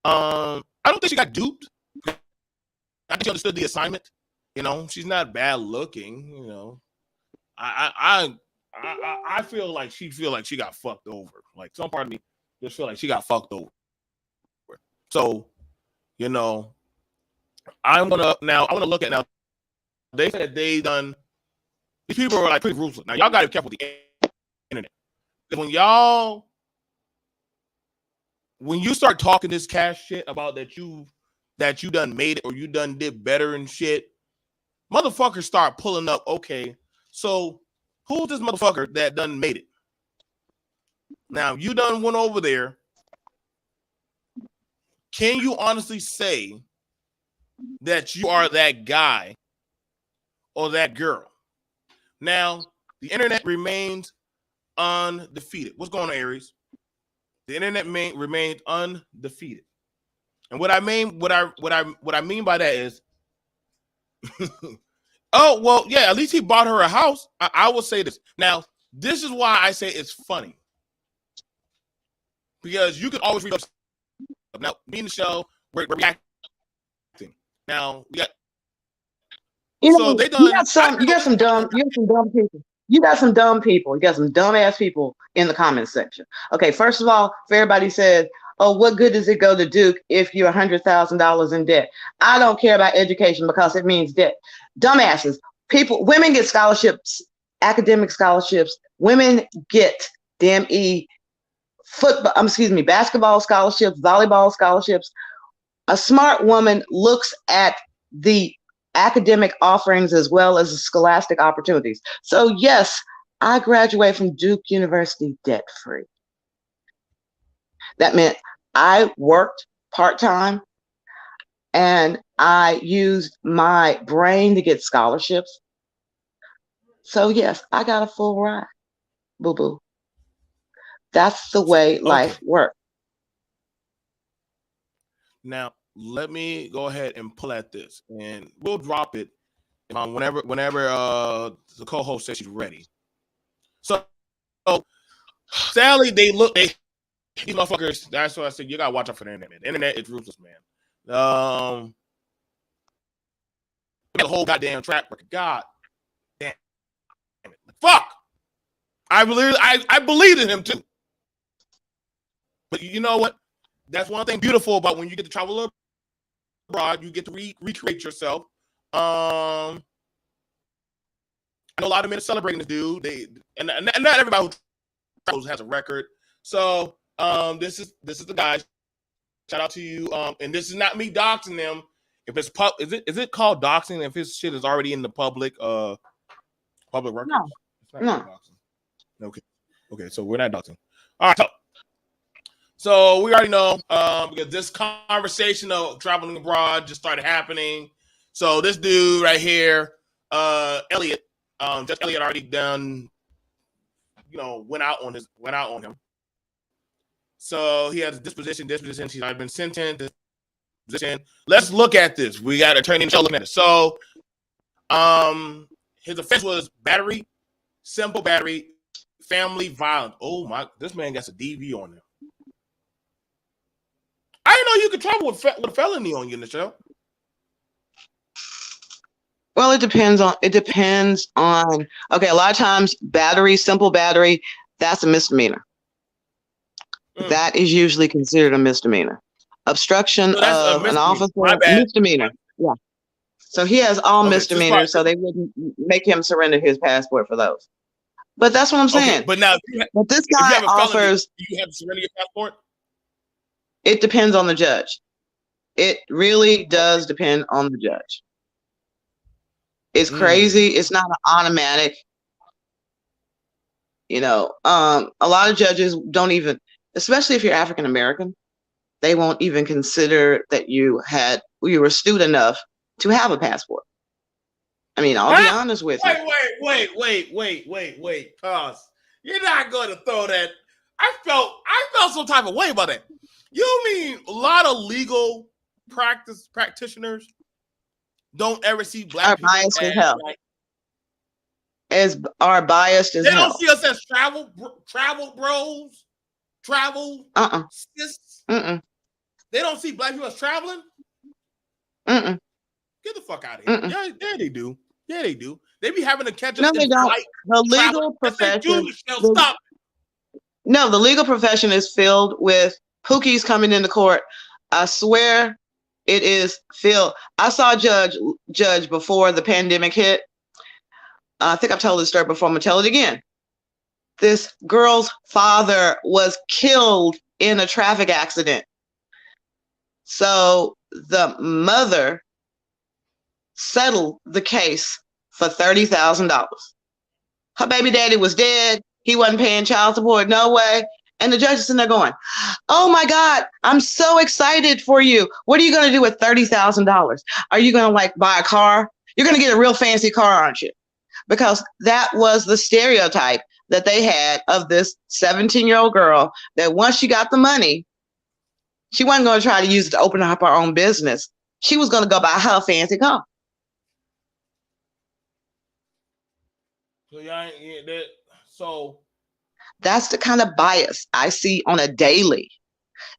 I don't think she got duped. I think she understood the assignment. You know, she's not bad looking. You know, I feel like she got fucked over. Like, some part of me just feel like she got fucked over. So, you know, I want to look at now. They said they done. These people are like pretty ruthless. Now y'all gotta be careful with the internet. When you start talking this cash shit about that you done made it or you done did better and shit, motherfuckers start pulling up. Okay, so who's this motherfucker that done made it? Now you done went over there. Can you honestly say that you are that guy or that girl? Now, the internet remains undefeated. What's going on, Aries? The internet remains undefeated. And what I mean by that is oh, well, yeah, at least he bought her a house. I will say this. Now, this is why I say it's funny. Because you can always read up. Now, me and the show, we're reacting. Now, we got.
You
So
know,
they done.
you got some dumb people. You got some dumb people. You got some dumb ass people in the comments section. Okay, first of all, if everybody says, "Oh, what good does it go to Duke if you're $100,000 in debt?" I don't care about education because it means debt. Dumbasses. Women get scholarships, academic scholarships. Women get basketball scholarships, volleyball scholarships. A smart woman looks at the academic offerings as well as the scholastic opportunities. So yes, I graduated from Duke University debt-free. That meant I worked part-time and I used my brain to get scholarships. So yes, I got a full ride, boo-boo. That's the way life works.
Now, let me go ahead and pull at this, and we'll drop it whenever the co-host says she's ready. So sadly, these motherfuckers. That's what I said. You gotta watch out for the internet. Man. The internet is ruthless, man. The whole goddamn track record. God damn it. Fuck. I believe in him too. But you know what? That's one thing beautiful about when you get to travel abroad. You get to recreate yourself. I know a lot of men are celebrating this dude. And not everybody who travels has a record. So This is the guy. Shout out to you. And this is not me doxing them. If it's is it called doxing if his shit is already in the public records?
No.
It's not
No.
doxing. Okay, so we're not doxing. All right. So we already know because this conversation of traveling abroad just started happening. So this dude right here, Elliot, just Elliot already done, went out on him. So he has disposition. He's already been sentenced. Let's look at this. We got attorney Michelle looking at it. So, his offense was battery, simple battery, family violence. Oh my! This man got a DV on him. I didn't know you could travel with a felony on you, Michelle.
Well, it depends on. Okay, a lot of times, simple battery, that's a misdemeanor. That is usually considered a misdemeanor. Obstruction of an officer, misdemeanor. Yeah. So he has all misdemeanors, so they wouldn't make him surrender his passport for those. But that's what I'm saying.
Okay, but now,
but this guy offers.
Do you have to surrender your passport?
It depends on the judge. It really does depend on the judge. It's crazy. It's not an automatic. A lot of judges don't even, especially if you're African American, they won't even consider that you were astute enough to have a passport. I mean, I'll be honest with you.
Wait. Cause you're not going to throw that. I felt some type of way about that. You mean a lot of legal practitioners don't ever see black people
biased as hell. Are biased as hell.
They don't see us as travel bros, sis. They don't see black people as traveling. Get the fuck out of here. Yeah, they do. Yeah, they do. They be having to catch us.
No, they don't. The legal profession. The legal profession is filled with pookies coming into court. I swear it is filled. I saw a judge before the pandemic hit. I think I've told this story before. I'm going to tell it again. This girl's father was killed in a traffic accident. So the mother settled the case for $30,000. Her baby daddy was dead. He wasn't paying child support. No way. And the judge is in there going, oh my God, I'm so excited for you. What are you going to do with $30,000? Are you going to buy a car? You're going to get a real fancy car, aren't you? Because that was the stereotype that they had of this 17-year-old girl that once she got the money, she wasn't going to try to use it to open up her own business. She was going to go buy her fancy car.
So
that's the kind of bias I see on a daily.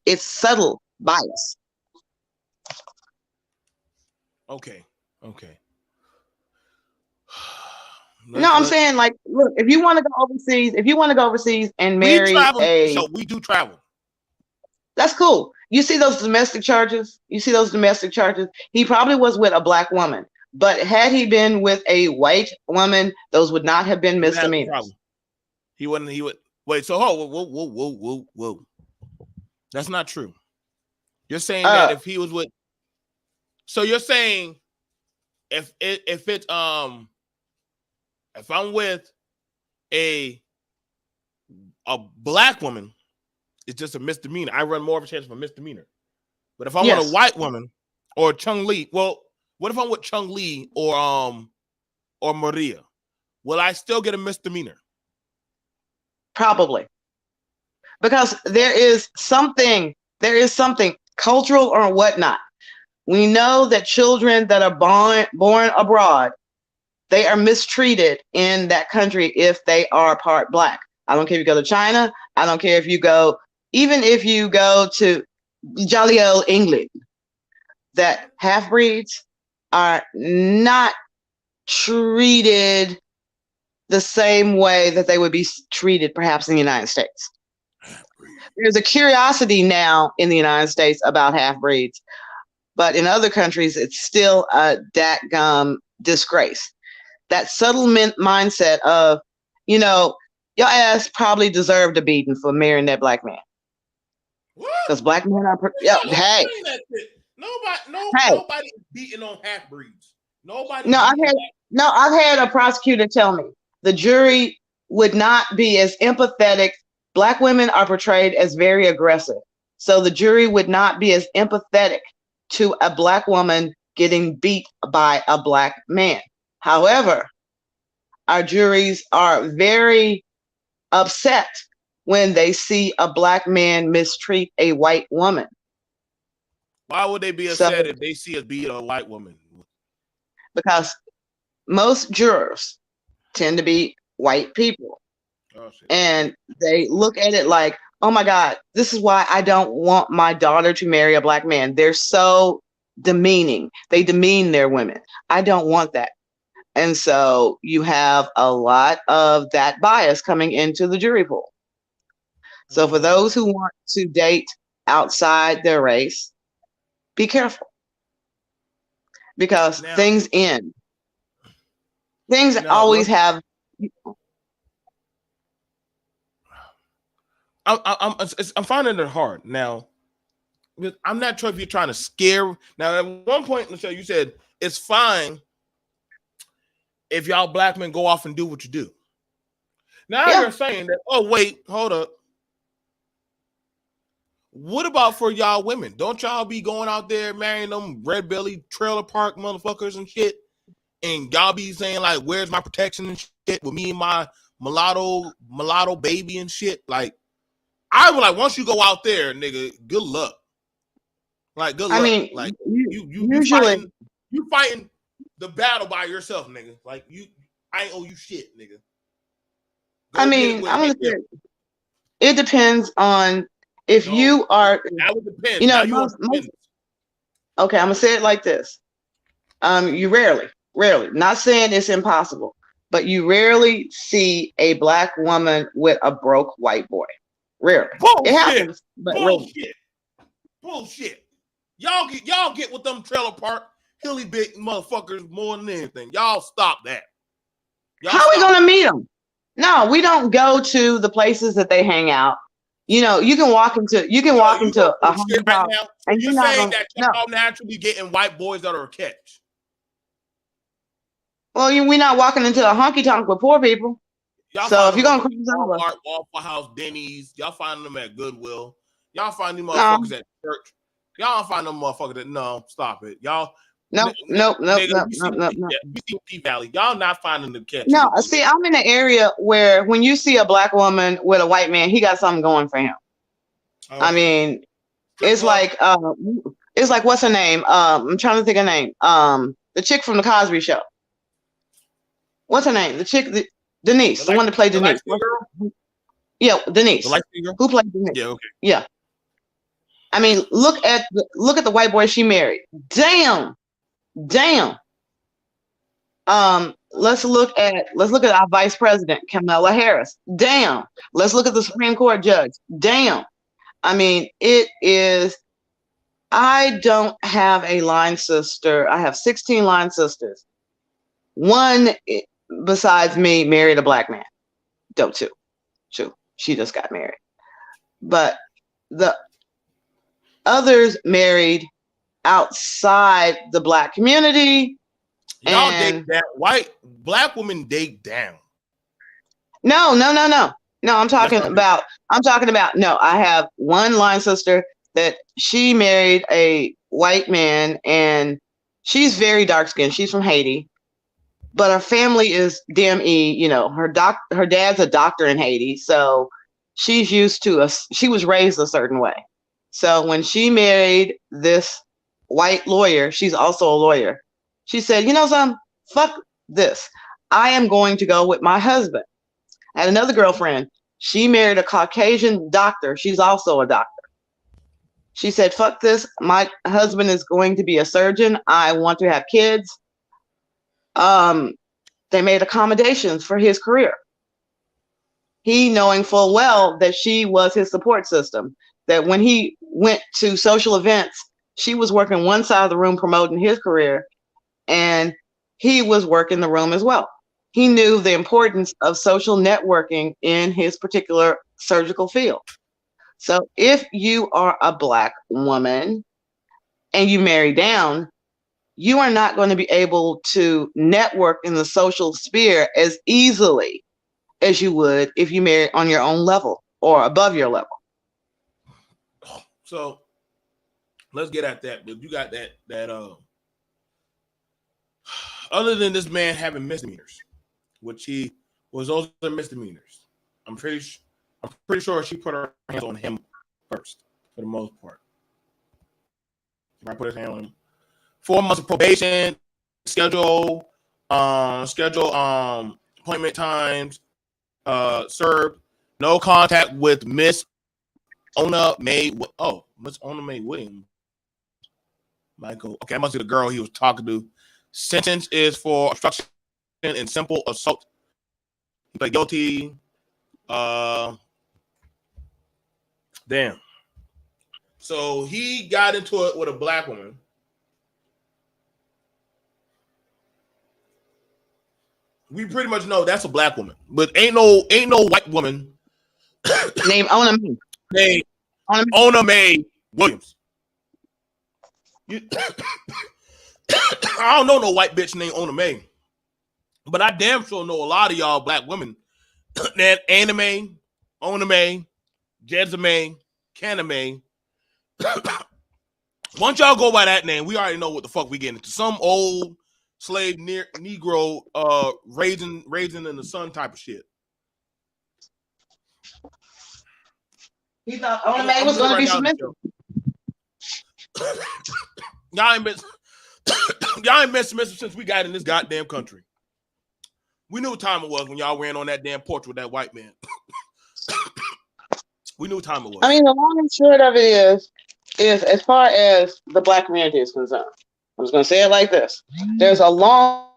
It's subtle bias.
Okay.
I'm saying look, if you want to go overseas and marry
we do travel.
That's cool. You see those domestic charges? He probably was with a black woman, but had he been with a white woman, those would not have been misdemeanors.
He would. Wait. So whoa. That's not true. You're saying that if he was with. So you're saying if I'm with a black woman, it's just a misdemeanor. I run more of a chance of a misdemeanor. But if I'm with a white woman or Chung Lee, well, what if I'm with Chung Lee or Maria? Will I still get a misdemeanor?
Probably. Because there is something cultural or whatnot. We know that children that are born abroad, they are mistreated in that country if they are part black. I don't care if you go to China. I don't care even if you go to jolly old England, that half-breeds are not treated the same way that they would be treated perhaps in the United States. There's a curiosity now in the United States about half-breeds, but in other countries, it's still a dadgum disgrace. That subtle mindset of, your ass probably deserved a beating for marrying that black man. because black men are. Yeah,
Y'all
hey,
explain that shit.
hey.
Nobody is beating on half breeds. Nobody
No,
beating
I've had a prosecutor tell me the jury would not be as empathetic. Black women are portrayed as very aggressive. So the jury would not be as empathetic to a black woman getting beat by a black man. However, our juries are very upset when they see a black man mistreat a white woman.
Why would they be
So,
upset if they see us beat a white woman?
because most jurors tend to be white people.
Oh, shit.
And they look at it like, oh my God, this is why I don't want my daughter to marry a black man. They're so demeaning. They demean their women. I don't want that. And so you have a lot of that bias coming into the jury pool. So for those who want to date outside their race, be careful. Because things end. Things always have.
I'm finding it hard now. I'm not sure if you're trying to scare. Now, at one point in the show, you said it's fine if y'all black men go off and do what you do. Now you're saying that, oh, wait, hold up. What about for y'all women? Don't y'all be going out there marrying them red belly trailer park motherfuckers and shit? And y'all be saying, like, where's my protection and shit with me and my mulatto baby and shit? Like, I was like, once you go out there, nigga, good luck. Like, good luck. I mean, like, you fighting the battle by yourself, nigga. Like, I ain't owe you shit, nigga.
Go I mean, I'm gonna say it depends on if you are.
That would depend.
You know, okay, I'm gonna say it like this. You rarely, not saying it's impossible, but you rarely see a black woman with a broke white boy. Rarely.
Bullshit.
It happens, but
bullshit. Y'all get with them trailer park hilly big motherfuckers more than anything. Y'all stop that.
How are we gonna meet them? No, we don't go to the places that they hang out. You know, you can walk into a home
right now, and you're saying that y'all naturally getting white boys that are a catch.
Well, we're not walking into a honky tonk with poor people.
Y'all
so if you're gonna
Walmart, Waffle House, Denny's, y'all find them at Goodwill. Y'all find these motherfuckers at church. Y'all don't find them motherfuckers that stop it. Y'all
No.
We see P-Valley. Y'all not finding the catch.
No, see, I'm in an area where when you see a black woman with a white man, he got something going for him. Okay. I mean, it's like what's her name? I'm trying to think of her name. The chick from the Cosby Show. What's her name? The chick, Denise, the one that played Denise. Yeah, Denise. Who played Denise?
Yeah, okay.
Yeah. I mean, look at the white boy she married. Damn. Let's look at our vice president, Kamala Harris. Damn. Let's look at the Supreme Court judge. Damn. I mean, it is. I don't have a line sister. I have 16 line sisters. One besides me married a black man. Two. She just got married. But the others married outside the black community.
Y'all date down. Black women date down.
No. I'm talking about. No, I have one line sister that she married a white man, and she's very dark skinned. She's from Haiti, but her family is DME. You know, her dad's a doctor in Haiti, so she's used to she was raised a certain way. So when she married this white lawyer, she's also a lawyer. She said, you know something? Fuck this. I am going to go with my husband. I had another girlfriend. She married a Caucasian doctor. She's also a doctor. She said, fuck this. My husband is going to be a surgeon. I want to have kids. They made accommodations for his career. He knowing full well that she was his support system, that when he went to social events, she was working one side of the room promoting his career, and he was working the room as well. He knew the importance of social networking in his particular surgical field. So if you are a Black woman and you marry down, you are not going to be able to network in the social sphere as easily as you would if you married on your own level or above your level.
So let's get at that. But you got that other than this man having misdemeanors, which he was those are misdemeanors. I'm pretty sure she put her hands on him first, for the most part. I put his hand on him. 4 months of probation, schedule appointment times, served, no contact with Miss Ona Mae. Oh, Miss Ona Mae Williams. Michael. Okay, that must be the girl he was talking to. Sentence is for obstruction and simple assault. He pled guilty. Damn. So he got into it with a Black woman. We pretty much know that's a Black woman, but ain't no white woman
named Ona Mae.
named Ona Mae Williams. I don't know no white bitch named Ona Mae, but I damn sure know a lot of y'all Black women that Anime, Ona Mae, Jezime, Kaname. Once y'all go by that name, we already know what the fuck we getting into. Some old slave Negro raising in the sun type of shit.
He thought Ona Mae was going to be submissive.
Y'all ain't been submissive since we got in this goddamn country. We knew what time it was when y'all ran on that damn porch with that white man. We knew what time it was.
I mean, the long and short of it is as far as the Black community is concerned, I was going to say it like this. There's a long...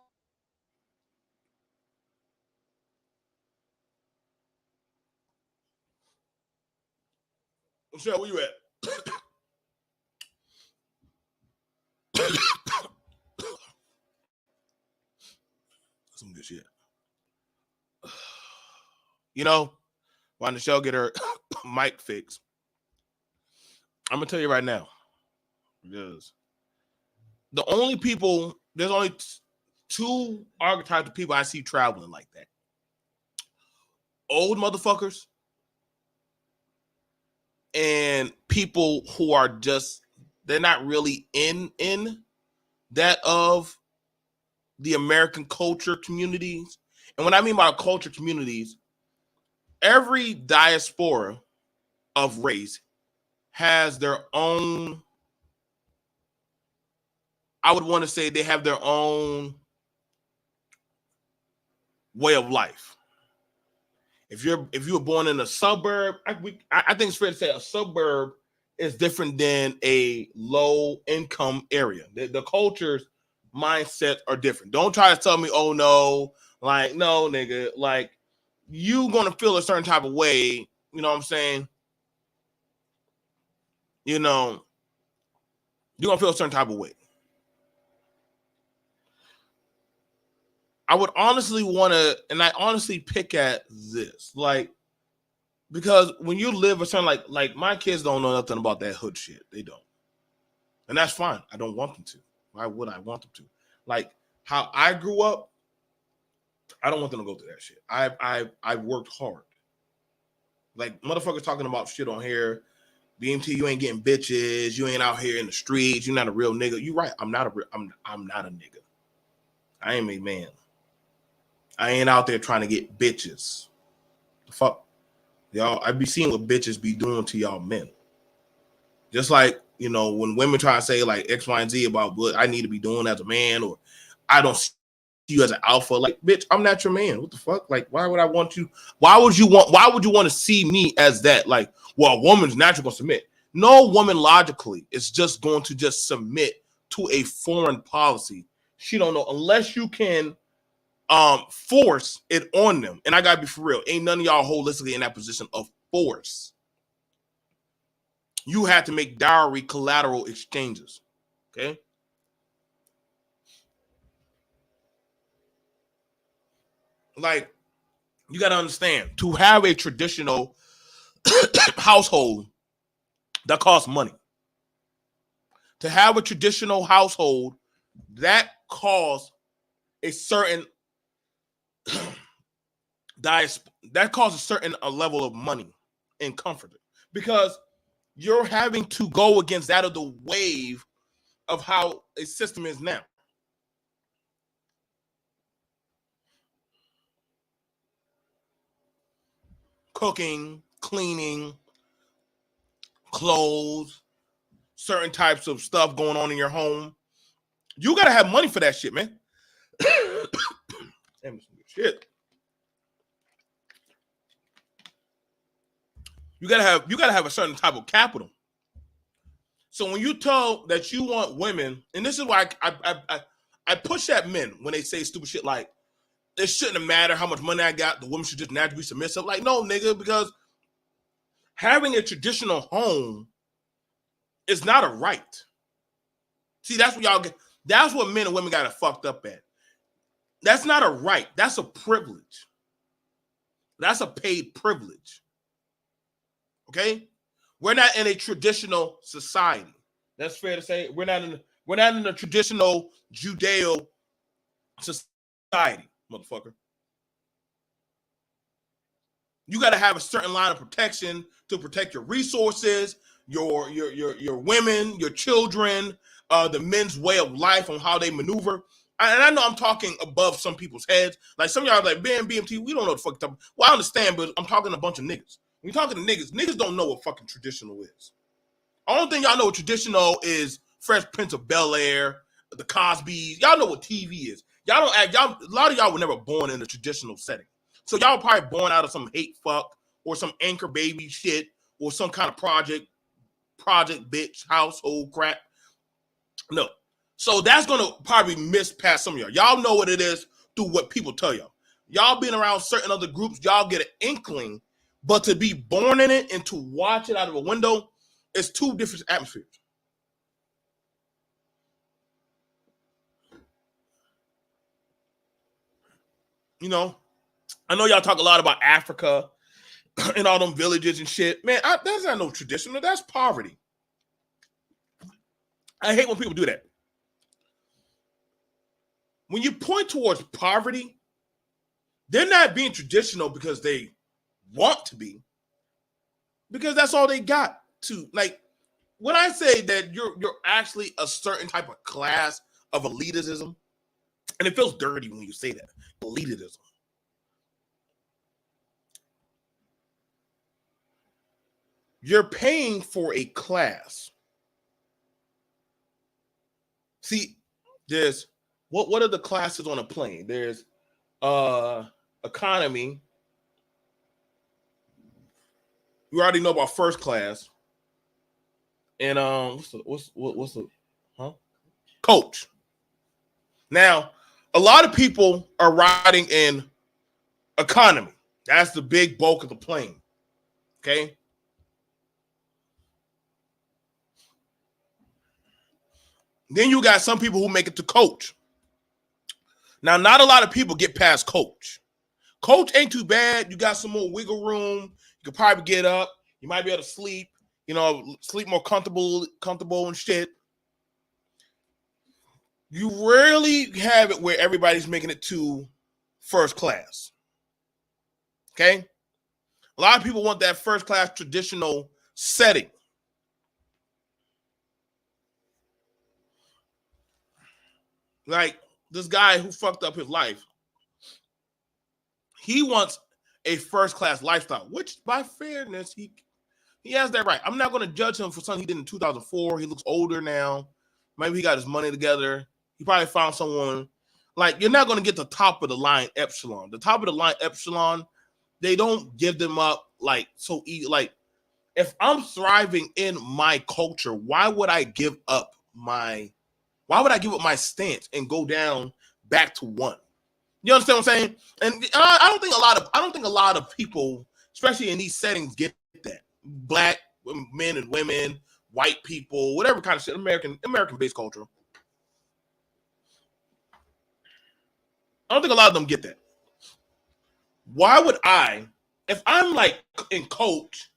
Michelle, where you at? Some good shit. You know, while Michelle get her mic fixed, I'm gonna tell you right now, because there's only 2 archetypes of people I see traveling like that. Old motherfuckers and people who are just, they're not really in that of the American culture communities. And when I mean by culture communities, every diaspora of race has their own, I would want to say they have their own way of life. If you were born in a suburb, I think it's fair to say a suburb is different than a low income area. The cultures, mindsets are different. Don't try to tell me, oh no, like no nigga, like you gonna feel a certain type of way. You know what I'm saying? You know, you're gonna feel a certain type of way. I would honestly want to, and I honestly pick at this, like, because when you live a certain, like my kids don't know nothing about that hood shit. They don't. And that's fine. I don't want them to. Why would I want them to? Like how I grew up, I don't want them to go through that shit. I've worked hard. Like motherfuckers talking about shit on here. BMT, you ain't getting bitches. You ain't out here in the streets. You're not a real nigga. You right. I'm not a nigga. I ain't a man. I ain't out there trying to get bitches. The fuck, y'all. I be seeing what bitches be doing to y'all men. Just like, you know, when women try to say like X, Y, and Z about what I need to be doing as a man, or I don't see you as an alpha. Like, bitch, I'm not your man. What the fuck? Like, why would I want you? Why would you want to see me as that? Like, well, a woman's naturally going to submit. No woman logically is just going to just submit to a foreign policy. She don't know unless you can force it on them. And I gotta be for real. Ain't none of y'all holistically in that position of force. You have to make dowry collateral exchanges. Okay. Like, you gotta understand, to have a traditional household that costs money. To have a traditional household that costs a certain that costs a certain level of money and comfort, because you're having to go against that of the wave of how a system is now. Cooking, cleaning, clothes, certain types of stuff going on in your home. You gotta have money for that shit, man. Damn, shit. You gotta have a certain type of capital. So when you tell that you want women, and this is why I push at men when they say stupid shit like, it shouldn't matter how much money I got, the woman should just naturally be submissive. Like, no, nigga, because having a traditional home is not a right. See, that's what y'all get. That's what men and women got it fucked up at. That's not a right. That's a privilege. That's a paid privilege. Okay? We're not in a traditional society. That's fair to say. We're not in a traditional Judeo society, motherfucker. You got to have a certain line of protection to protect your resources, your women, your children, the men's way of life on how they maneuver. And I know I'm talking above some people's heads. Like some of y'all are like, man, BMT, we don't know the fuck stuff. Well, I understand, but I'm talking to a bunch of niggas. When you're talking to niggas don't know what fucking traditional is. Only thing y'all know what traditional is Fresh Prince of Bel-Air, the Cosbys. Y'all know what TV is. Y'all don't act, y'all, a lot of y'all were never born in a traditional setting. So y'all were probably born out of some hate fuck or some anchor baby shit or some kind of project bitch household crap. No. So that's gonna probably miss past some of y'all. Y'all know what it is through what people tell y'all. Y'all being around certain other groups, y'all get an inkling, but to be born in it and to watch it out of a window, it's two different atmospheres. You know, I know y'all talk a lot about Africa and all them villages and shit. Man, that's not no traditional. That's poverty. I hate when people do that. When you point towards poverty, they're not being traditional because they want to be, because that's all they got to. Like, when I say that you're actually a certain type of class of elitism, and it feels dirty when you say that, elitism. You're paying for a class. See, there's what are the classes on a plane? There's economy. You already know about first class. And what's the coach. Now, a lot of people are riding in economy. That's the big bulk of the plane. Okay. Then you got some people who make it to coach. Now, not a lot of people get past coach. Coach ain't too bad. You got some more wiggle room. You could probably get up. You might be able to sleep. You know, sleep more comfortable and shit. You rarely have it where everybody's making it to first class. Okay? A lot of people want that first class traditional setting. Like this guy who fucked up his life. He wants a first class lifestyle, which by fairness, he has that right. I'm not going to judge him for something he did in 2004. He looks older now. Maybe he got his money together. He probably found someone. Like, you're not going to get the top of the line epsilon. The top of the line epsilon, they don't give them up like so easy. Like, if I'm thriving in my culture, why would I give up my stance and go down back to one? You understand what I'm saying? And I don't think a lot of people, especially in these settings, get that. Black men and women, white people, whatever kind of shit, American-based culture. I don't think a lot of them get that. Why would I, if I'm like in coach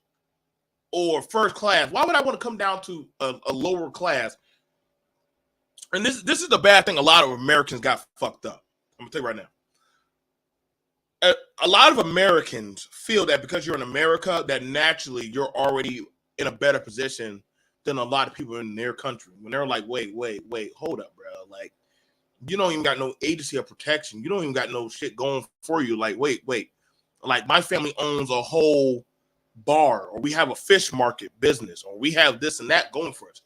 or first class. Why would I want to come down to a lower class? And this is the bad thing. A lot of Americans got fucked up. I'm gonna tell you right now. A lot of Americans feel that because you're in America, that naturally you're already in a better position than a lot of people in their country. When they're like, wait, hold up, bro. Like, you don't even got no agency of protection. You don't even got no shit going for you. Like, wait. Like, my family owns a whole bar, or we have a fish market business, or we have this and that going for us.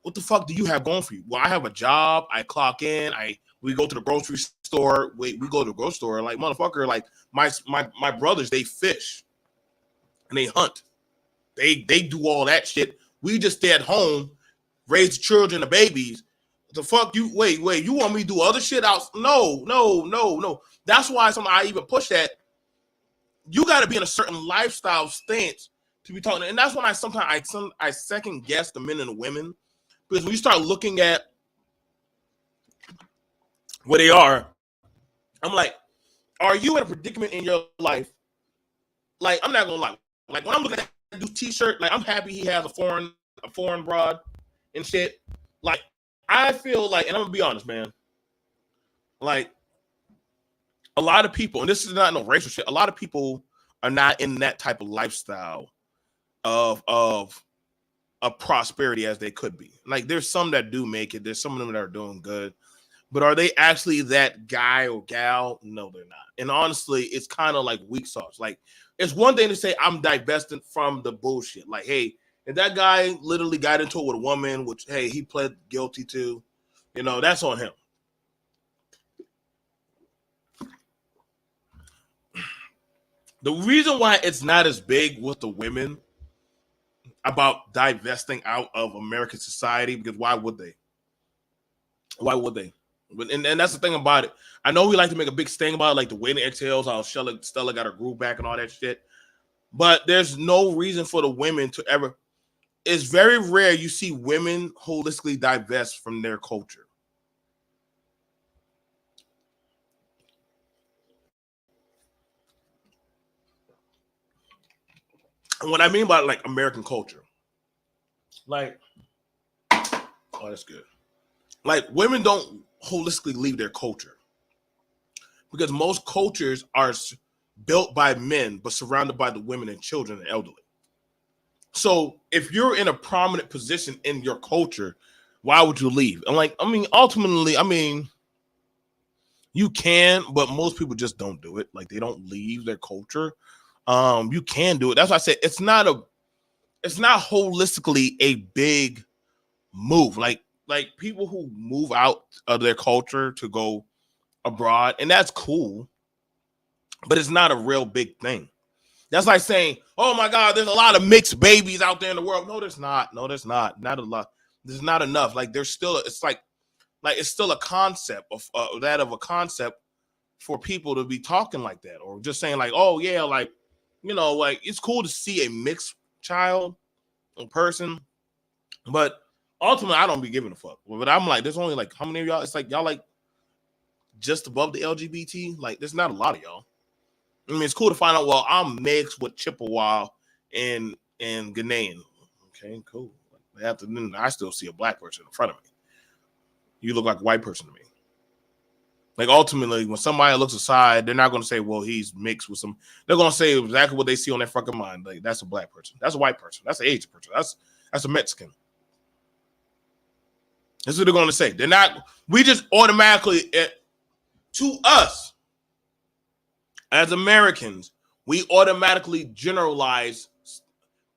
What the fuck do you have going for you? Well, I have a job. I clock in. We go to the grocery store. We go to the grocery store. Like, motherfucker, like my brothers, they fish and they hunt. They do all that shit. We just stay at home, raise the children, the babies. The fuck you? Wait. You want me to do other shit out? No. That's why I even push that. You got to be in a certain lifestyle stance to be talking. And that's when I second guess the men and the women. Because when you start looking at where they are, I'm like, are you in a predicament in your life? Like, I'm not gonna lie. Like, when I'm looking at that dude's t-shirt, like, I'm happy he has a foreign broad and shit. Like, I feel like, and I'm gonna be honest, man. Like, a lot of people, and this is not no racial shit, a lot of people are not in that type of lifestyle of prosperity as they could be. Like, there's some that do make it. There's some of them that are doing good. But are they actually that guy or gal? No, they're not. And honestly, it's kind of like weak sauce. Like, it's one thing to say I'm divesting from the bullshit. Like, hey, if that guy literally got into it with a woman, which, hey, he pled guilty to, that's on him. The reason why it's not as big with the women about divesting out of American society, because why would they? Why would they? And that's the thing about it. I know we like to make a big sting about it, like the waiting exhales, how Stella got her groove back and all that shit. But there's no reason for the women to ever. It's very rare you see women holistically divest from their culture. And what I mean by like American culture, like, oh, that's good. Like, women don't holistically leave their culture because most cultures are built by men, but surrounded by the women and children and elderly. So if you're in a prominent position in your culture, why would you leave? And like, ultimately, you can, but most people just don't do it. Like, they don't leave their culture. You can do it. That's why I said it's not holistically a big move. Like people who move out of their culture to go abroad, and that's cool, but it's not a real big thing. That's like saying, oh my God, there's a lot of mixed babies out there in the world. No, there's not. Not a lot. There's not enough. Like, there's still, it's still a concept of a concept for people to be talking like that, or just saying like, oh yeah, like, like, it's cool to see a mixed child in person, but ultimately I don't be giving a fuck. But I'm like, there's only like, how many of y'all? It's like y'all like just above the LGBT. Like, there's not a lot of y'all. It's cool to find out, well, I'm mixed with Chippewa and Ghanaian. Okay, cool. I still see a black person in front of me. You look like a white person to me. Like, ultimately, when somebody looks aside, they're not going to say, well, he's mixed with some. They're going to say exactly what they see on their fucking mind. Like, that's a black person. That's a white person. That's an Asian person. That's a Mexican. That's what they're going to say. They're not. We just automatically, to us, as Americans, we automatically generalize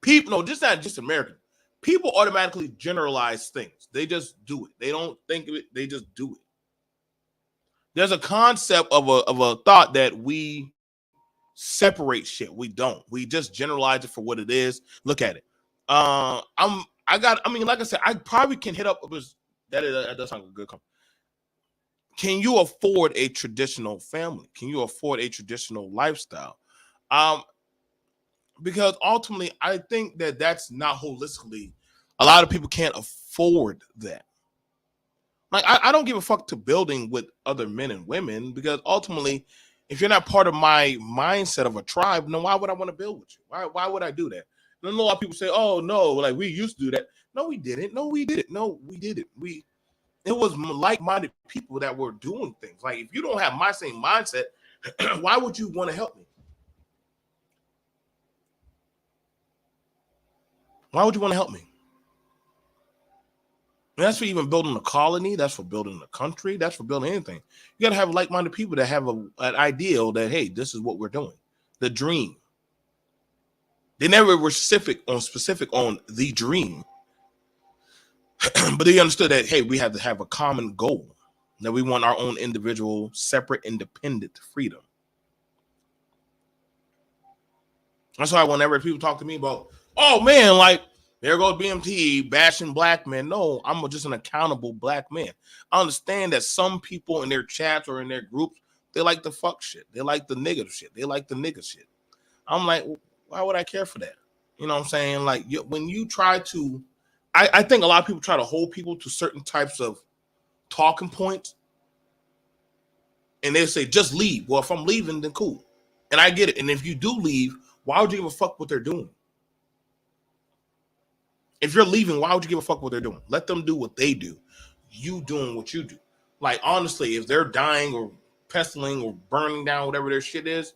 people. No, this is not just American. People automatically generalize things. They just do it. They don't think of it. They just do it. There's a concept of a thought that we separate shit. We don't. We just generalize it for what it is. Look at it. Like I said, I probably can hit up. That does sound like a good company. Can you afford a traditional family? Can you afford a traditional lifestyle? Because ultimately, I think that that's not holistically. A lot of people can't afford that. Like, I don't give a fuck to building with other men and women, because ultimately, if you're not part of my mindset of a tribe, then why would I want to build with you? Why would I do that? I know a lot of people say, "Oh no, like we used to do that." No, we didn't. No, we did it. No, we did it. It was like-minded people that were doing things. Like if you don't have my same mindset, why would you want to help me? Why would you want to help me? And that's for even building a colony. That's for building a country. That's for building anything. You got to have like-minded people that have an ideal that, hey, this is what we're doing. The dream. They never were specific on the dream. But they understood that, hey, we have to have a common goal. That we want our own individual, separate, independent freedom. That's why whenever people talk to me about, oh, man, like, there goes BMT bashing black men. No, I'm just an accountable black man. I understand that some people in their chats or in their groups, they like the fuck shit. They like the nigga shit. They like the nigga shit. I'm like, why would I care for that? You know what I'm saying? Like, when you try to, I think a lot of people try to hold people to certain types of talking points. And they say, just leave. Well, if I'm leaving, then cool. And I get it. And if you do leave, why would you give a fuck what they're doing? If you're leaving, why would you give a fuck what they're doing? Let them do what they do. You doing what you do. Like, honestly, if they're dying or pestiling or burning down whatever their shit is,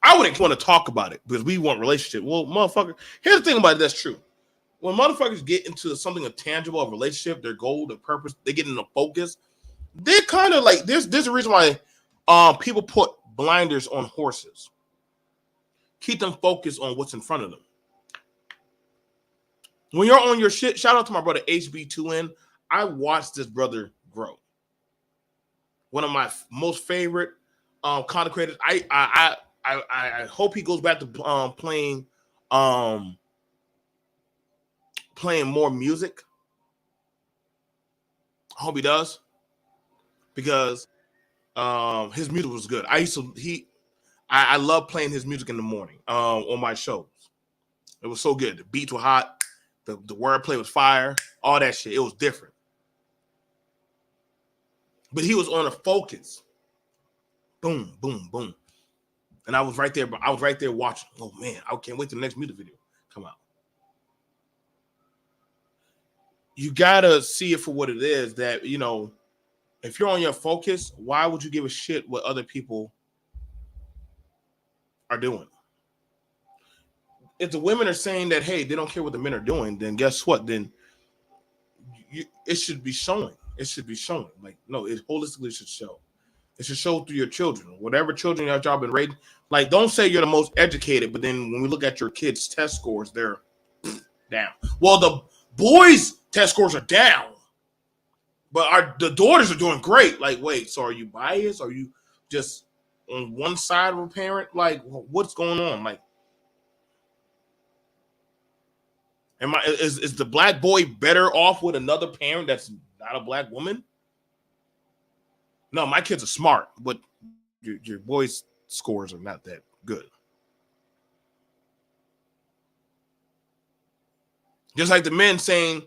I wouldn't want to talk about it because we want relationship. Well, motherfucker, here's the thing about it that's true. When motherfuckers get into something tangible, a relationship, their goal, their purpose, they get into focus, they're kind of like, there's a reason why people put blinders on horses. Keep them focused on what's in front of them. When you're on your shit, shout out to my brother HB2N. I watched this brother grow. One of my most favorite content creators. I hope he goes back to playing more music. I hope he does because his music was good. I love playing his music in the morning on my shows. It was so good. The beats were hot. The wordplay was fire. All that shit. It was different. But he was on a focus. Boom, boom, boom. And I was right there. I was right there watching. Oh, man. I can't wait till the next music video come out. You got to see it for what it is that, you know, if you're on your focus, why would you give a shit what other people are doing? If the women are saying that, hey, they don't care what the men are doing, then guess what? Then it should be showing. It should be showing. Like, no, it holistically should show. It should show through your children. Whatever children your job been raised. Like, don't say you're the most educated, but then when we look at your kids' test scores, they're down. Well, the boys' test scores are down, but the daughters are doing great. Like, wait, so are you biased? Are you just on one side of a parent? Like, what's going on? Like, is the black boy better off with another parent that's not a black woman? No, my kids are smart, but your boys' scores are not that good. Just like the men saying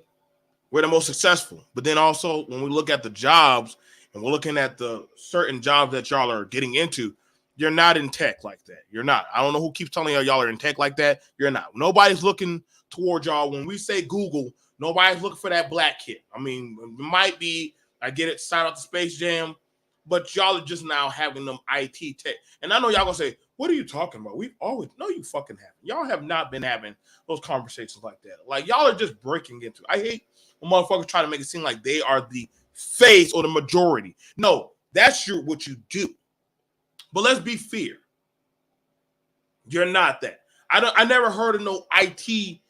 we're the most successful, but then also when we look at the jobs and we're looking at the certain jobs that y'all are getting into, you're not in tech like that. You're not. I don't know who keeps telling y'all are in tech like that. You're not. Nobody's looking toward y'all. When we say Google, nobody's looking for that black kid. I mean, it might be, I get it, sign out to Space Jam, but y'all are just now having them IT tech. And I know y'all gonna say, what are you talking about? We've always, no, you fucking haven't. Y'all have not been having those conversations like that. Like, y'all are just breaking into. I hate when motherfuckers try to make it seem like they are the face or the majority. No, that's what you do. But let's be fair. You're not that. I never heard of no IT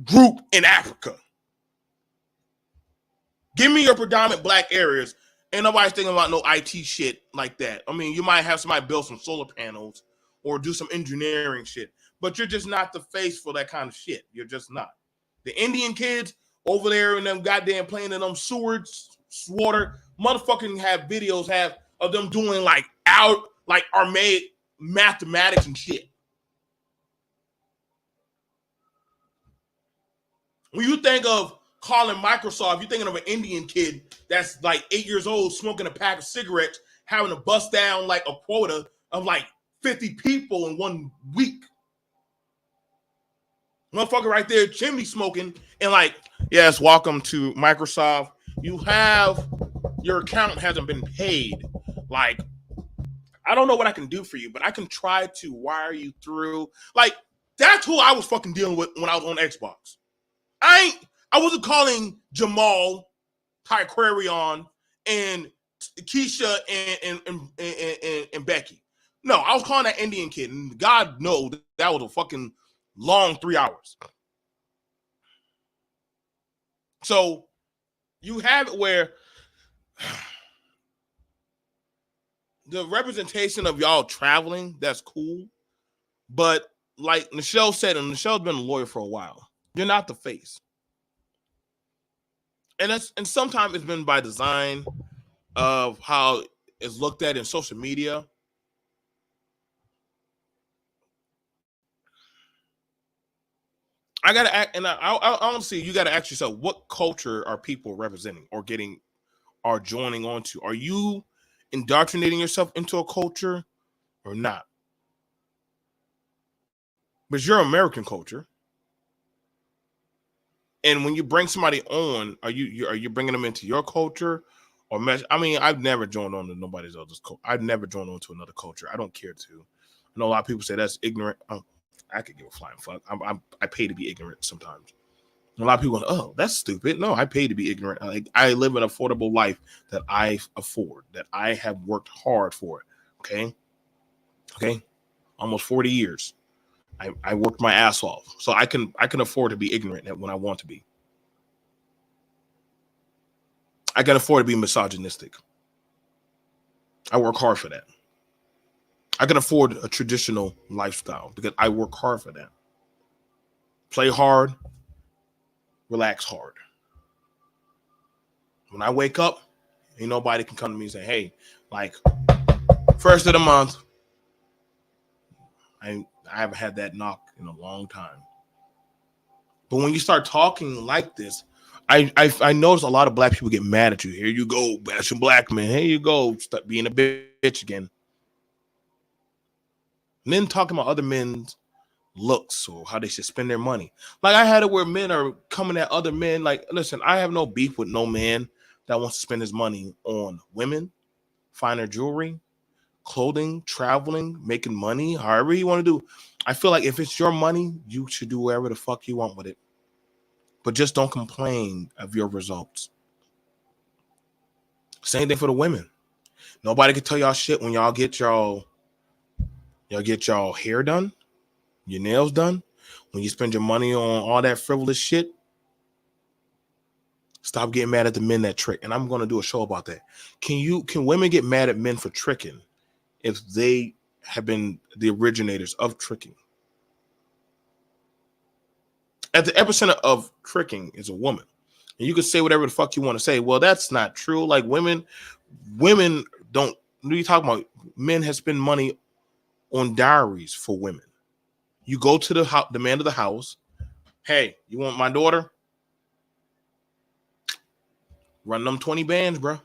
group in Africa. Give me your predominant black areas. Ain't nobody's thinking about no IT shit like that. I mean, you might have somebody build some solar panels or do some engineering shit, but you're just not the face for that kind of shit. You're just not. The Indian kids over there in them goddamn playing in them sewers, water, motherfucking have videos of them doing like archaic mathematics and shit. When you think of calling Microsoft, you're thinking of an Indian kid that's like 8 years old, smoking a pack of cigarettes, having to bust down like a quota of like 50 people in 1 week. Motherfucker right there, chimney smoking, and like, yes, welcome to Microsoft. You have your account hasn't been paid. Like, I don't know what I can do for you, but I can try to wire you through. Like, that's who I was fucking dealing with when I was on Xbox. I wasn't calling Jamal, Tyquarion, and Keisha and Becky. No, I was calling that Indian kid, and God knows that was a fucking long 3 hours. So you have it where the representation of y'all traveling, that's cool. But like Nichelle said, and Nichelle's been a lawyer for a while, you're not the face. And sometimes it's been by design of how it's looked at in social media. I gotta act, and I honestly, you gotta ask yourself, what culture are people representing or joining onto? Are you indoctrinating yourself into a culture or not? But you're American culture, and when you bring somebody on, are you bringing them into your culture? Or I mean, I've never joined on to nobody's else's culture. I've never joined on to another culture. I don't care to. I know a lot of people say that's ignorant. I could give a flying fuck. I pay to be ignorant sometimes. A lot of people go, oh, that's stupid. No, I pay to be ignorant. I live an affordable life that I afford, that I have worked hard for. Okay, almost 40 years. I worked my ass off, so I can afford to be ignorant when I want to be. I can afford to be misogynistic. I work hard for that. I can afford a traditional lifestyle because I work hard for that. Play hard, relax hard. When I wake up, ain't nobody can come to me and say, hey, like, first of the month, I haven't had that knock in a long time. But when you start talking like this, I notice a lot of black people get mad at you. Here you go, bashing black men. Here you go, stop being a bitch again. Men talking about other men's looks or how they should spend their money. Like, I had it where men are coming at other men. Like, listen, I have no beef with no man that wants to spend his money on women, finer jewelry, clothing, traveling, making money, however you want to do. I feel like if it's your money, you should do whatever the fuck you want with it. But just don't complain of your results. Same thing for the women. Nobody can tell y'all shit when y'all get y'all hair done, your nails done. When you spend your money on all that frivolous shit, stop getting mad at the men that trick. And I'm going to do a show about that. Can women get mad at men for tricking if they have been the originators of tricking? At the epicenter of tricking is a woman. And you can say whatever the fuck you want to say. Well, that's not true. Like, women don't. What are you talking about? Men have spent money on dowries for women. You go to the man of the house. Hey, you want my daughter? Run them 20 bands, bro.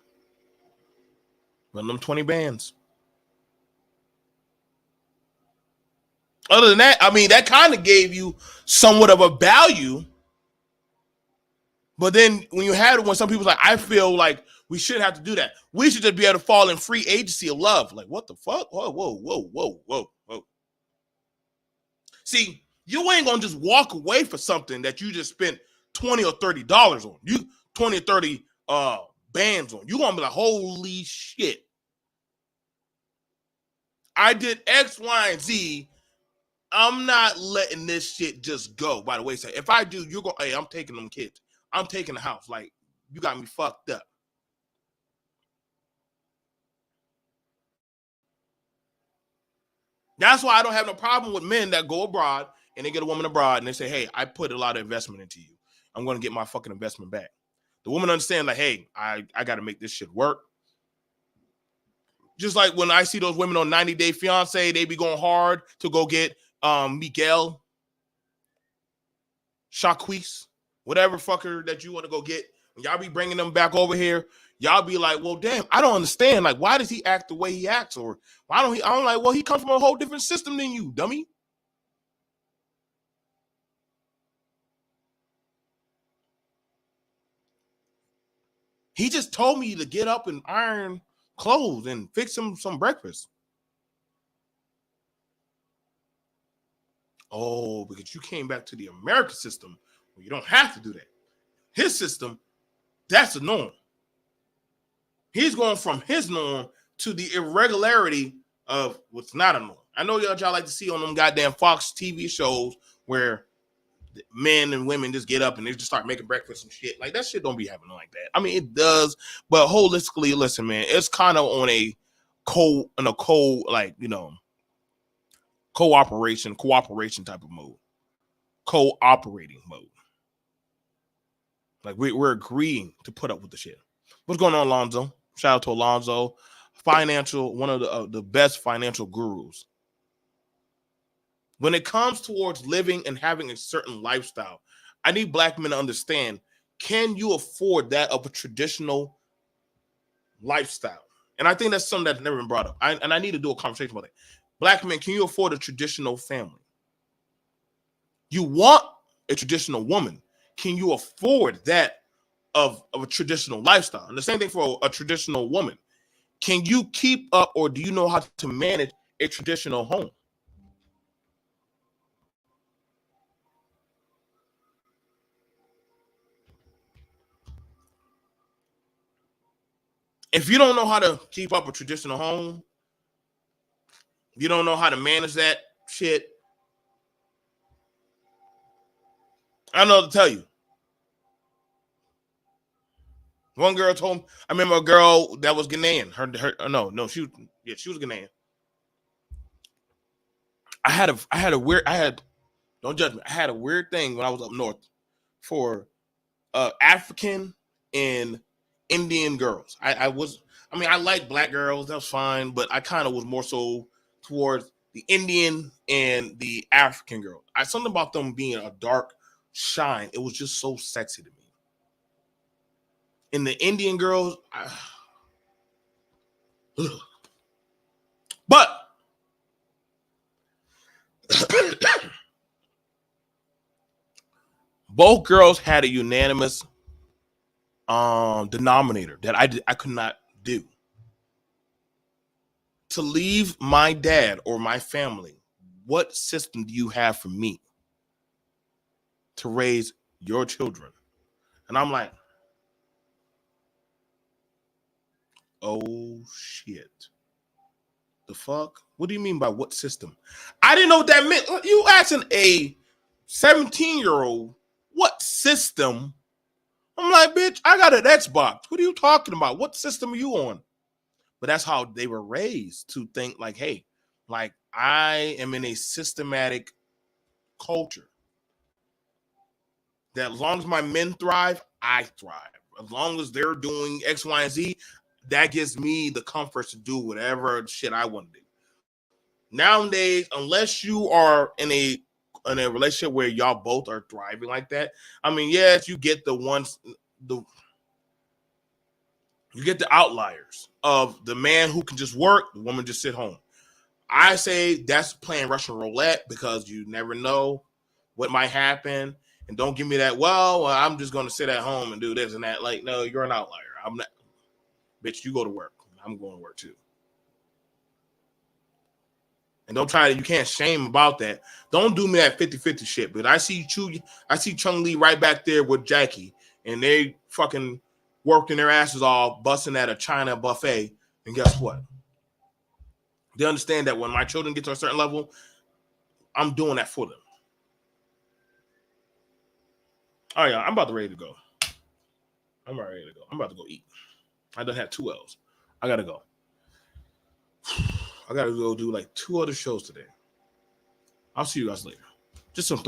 Run them 20 bands. Other than that, I mean, that kind of gave you somewhat of a value. But then when you had it, when some people's like, I feel like we shouldn't have to do that. We should just be able to fall in free agency of love. Like, what the fuck? Whoa. See, you ain't gonna just walk away for something that you just spent $20 or $30 on. You 20 or 30 bands on. You gonna be like, holy shit. I did X, Y, and Z. I'm not letting this shit just go. By the way, say if I do, you're going, hey, I'm taking them kids. I'm taking the house. Like, you got me fucked up. That's why I don't have no problem with men that go abroad and they get a woman abroad and they say, hey, I put a lot of investment into you. I'm going to get my fucking investment back. The woman understands, like, hey, I got to make this shit work. Just like when I see those women on 90 Day Fiance, they be going hard to go get Miguel, Shaquise, whatever fucker that you want to go get. When y'all be bringing them back over here, y'all be like, well, damn, I don't understand. Like, why does he act the way he acts? Or why don't he? I'm like, well, he comes from a whole different system than you, dummy. He just told me to get up and iron clothes and fix him some breakfast. Oh, because you came back to the American system where you don't have to do that. His system, that's the norm. He's going from his norm to the irregularity of what's not a norm. I know y'all like to see on them goddamn Fox TV shows where men and women just get up and they just start making breakfast and shit. Like, that shit don't be happening like that. I mean, it does, but holistically, listen, man, it's kind of on a like, you know, cooperation type of mode. Cooperating mode. Like, we're agreeing to put up with the shit. What's going on, Alonzo? Shout out to Alonzo. One of the best financial gurus. When it comes towards living and having a certain lifestyle, I need black men to understand, can you afford that of a traditional lifestyle? And I think that's something that's never been brought up. I need to do a conversation about it. Black men, can you afford a traditional family? You want a traditional woman. Can you afford that of a traditional lifestyle? And the same thing for a traditional woman. Can you keep up, or do you know how to manage a traditional home? If you don't know how to keep up a traditional home, you don't know how to manage that shit, I don't know what to tell you. One girl told me, I remember a girl that was Ghanaian. She was Ghanaian. Don't judge me. I had a weird thing when I was up north for African and Indian girls. I like black girls, that was fine, but I kind of was more so towards the Indian and the African girl. Something about them being a dark shine, it was just so sexy to me. And the Indian girls, but both girls had a unanimous denominator that I could not do. To leave my dad or my family, what system do you have for me to raise your children? And I'm like, oh shit. The fuck? What do you mean by what system? I didn't know what that meant. You asking a 17-year-old what system? I'm like, bitch, I got an Xbox. What are you talking about? What system are you on? But that's how they were raised, to think like, hey, like, I am in a systematic culture that as long as my men thrive, I thrive. As long as they're doing X, Y, and Z, that gives me the comfort to do whatever shit I want to do. Nowadays, unless you are in a relationship where y'all both are thriving like that, I mean, yes, you get you get the outliers of the man who can just work, the woman just sit home. I say that's playing Russian roulette, because you never know what might happen. And don't give me that, well, I'm just going to sit at home and do this and that. Like, no, you're an outlier. I'm not. Bitch, you go to work. I'm going to work too. And don't try to, you can't shame about that. Don't do me that 50-50 shit. But I see Chung-Li right back there with Jackie, and they fucking working their asses off, busting at a China buffet. And guess what? They understand that when my children get to a certain level, I'm doing that for them. All right, y'all, I'm about to ready to go. I'm ready to go. I'm about to go eat. I done had 2 L's. I gotta go. I gotta go do like 2 other shows today. I'll see you guys later. Just some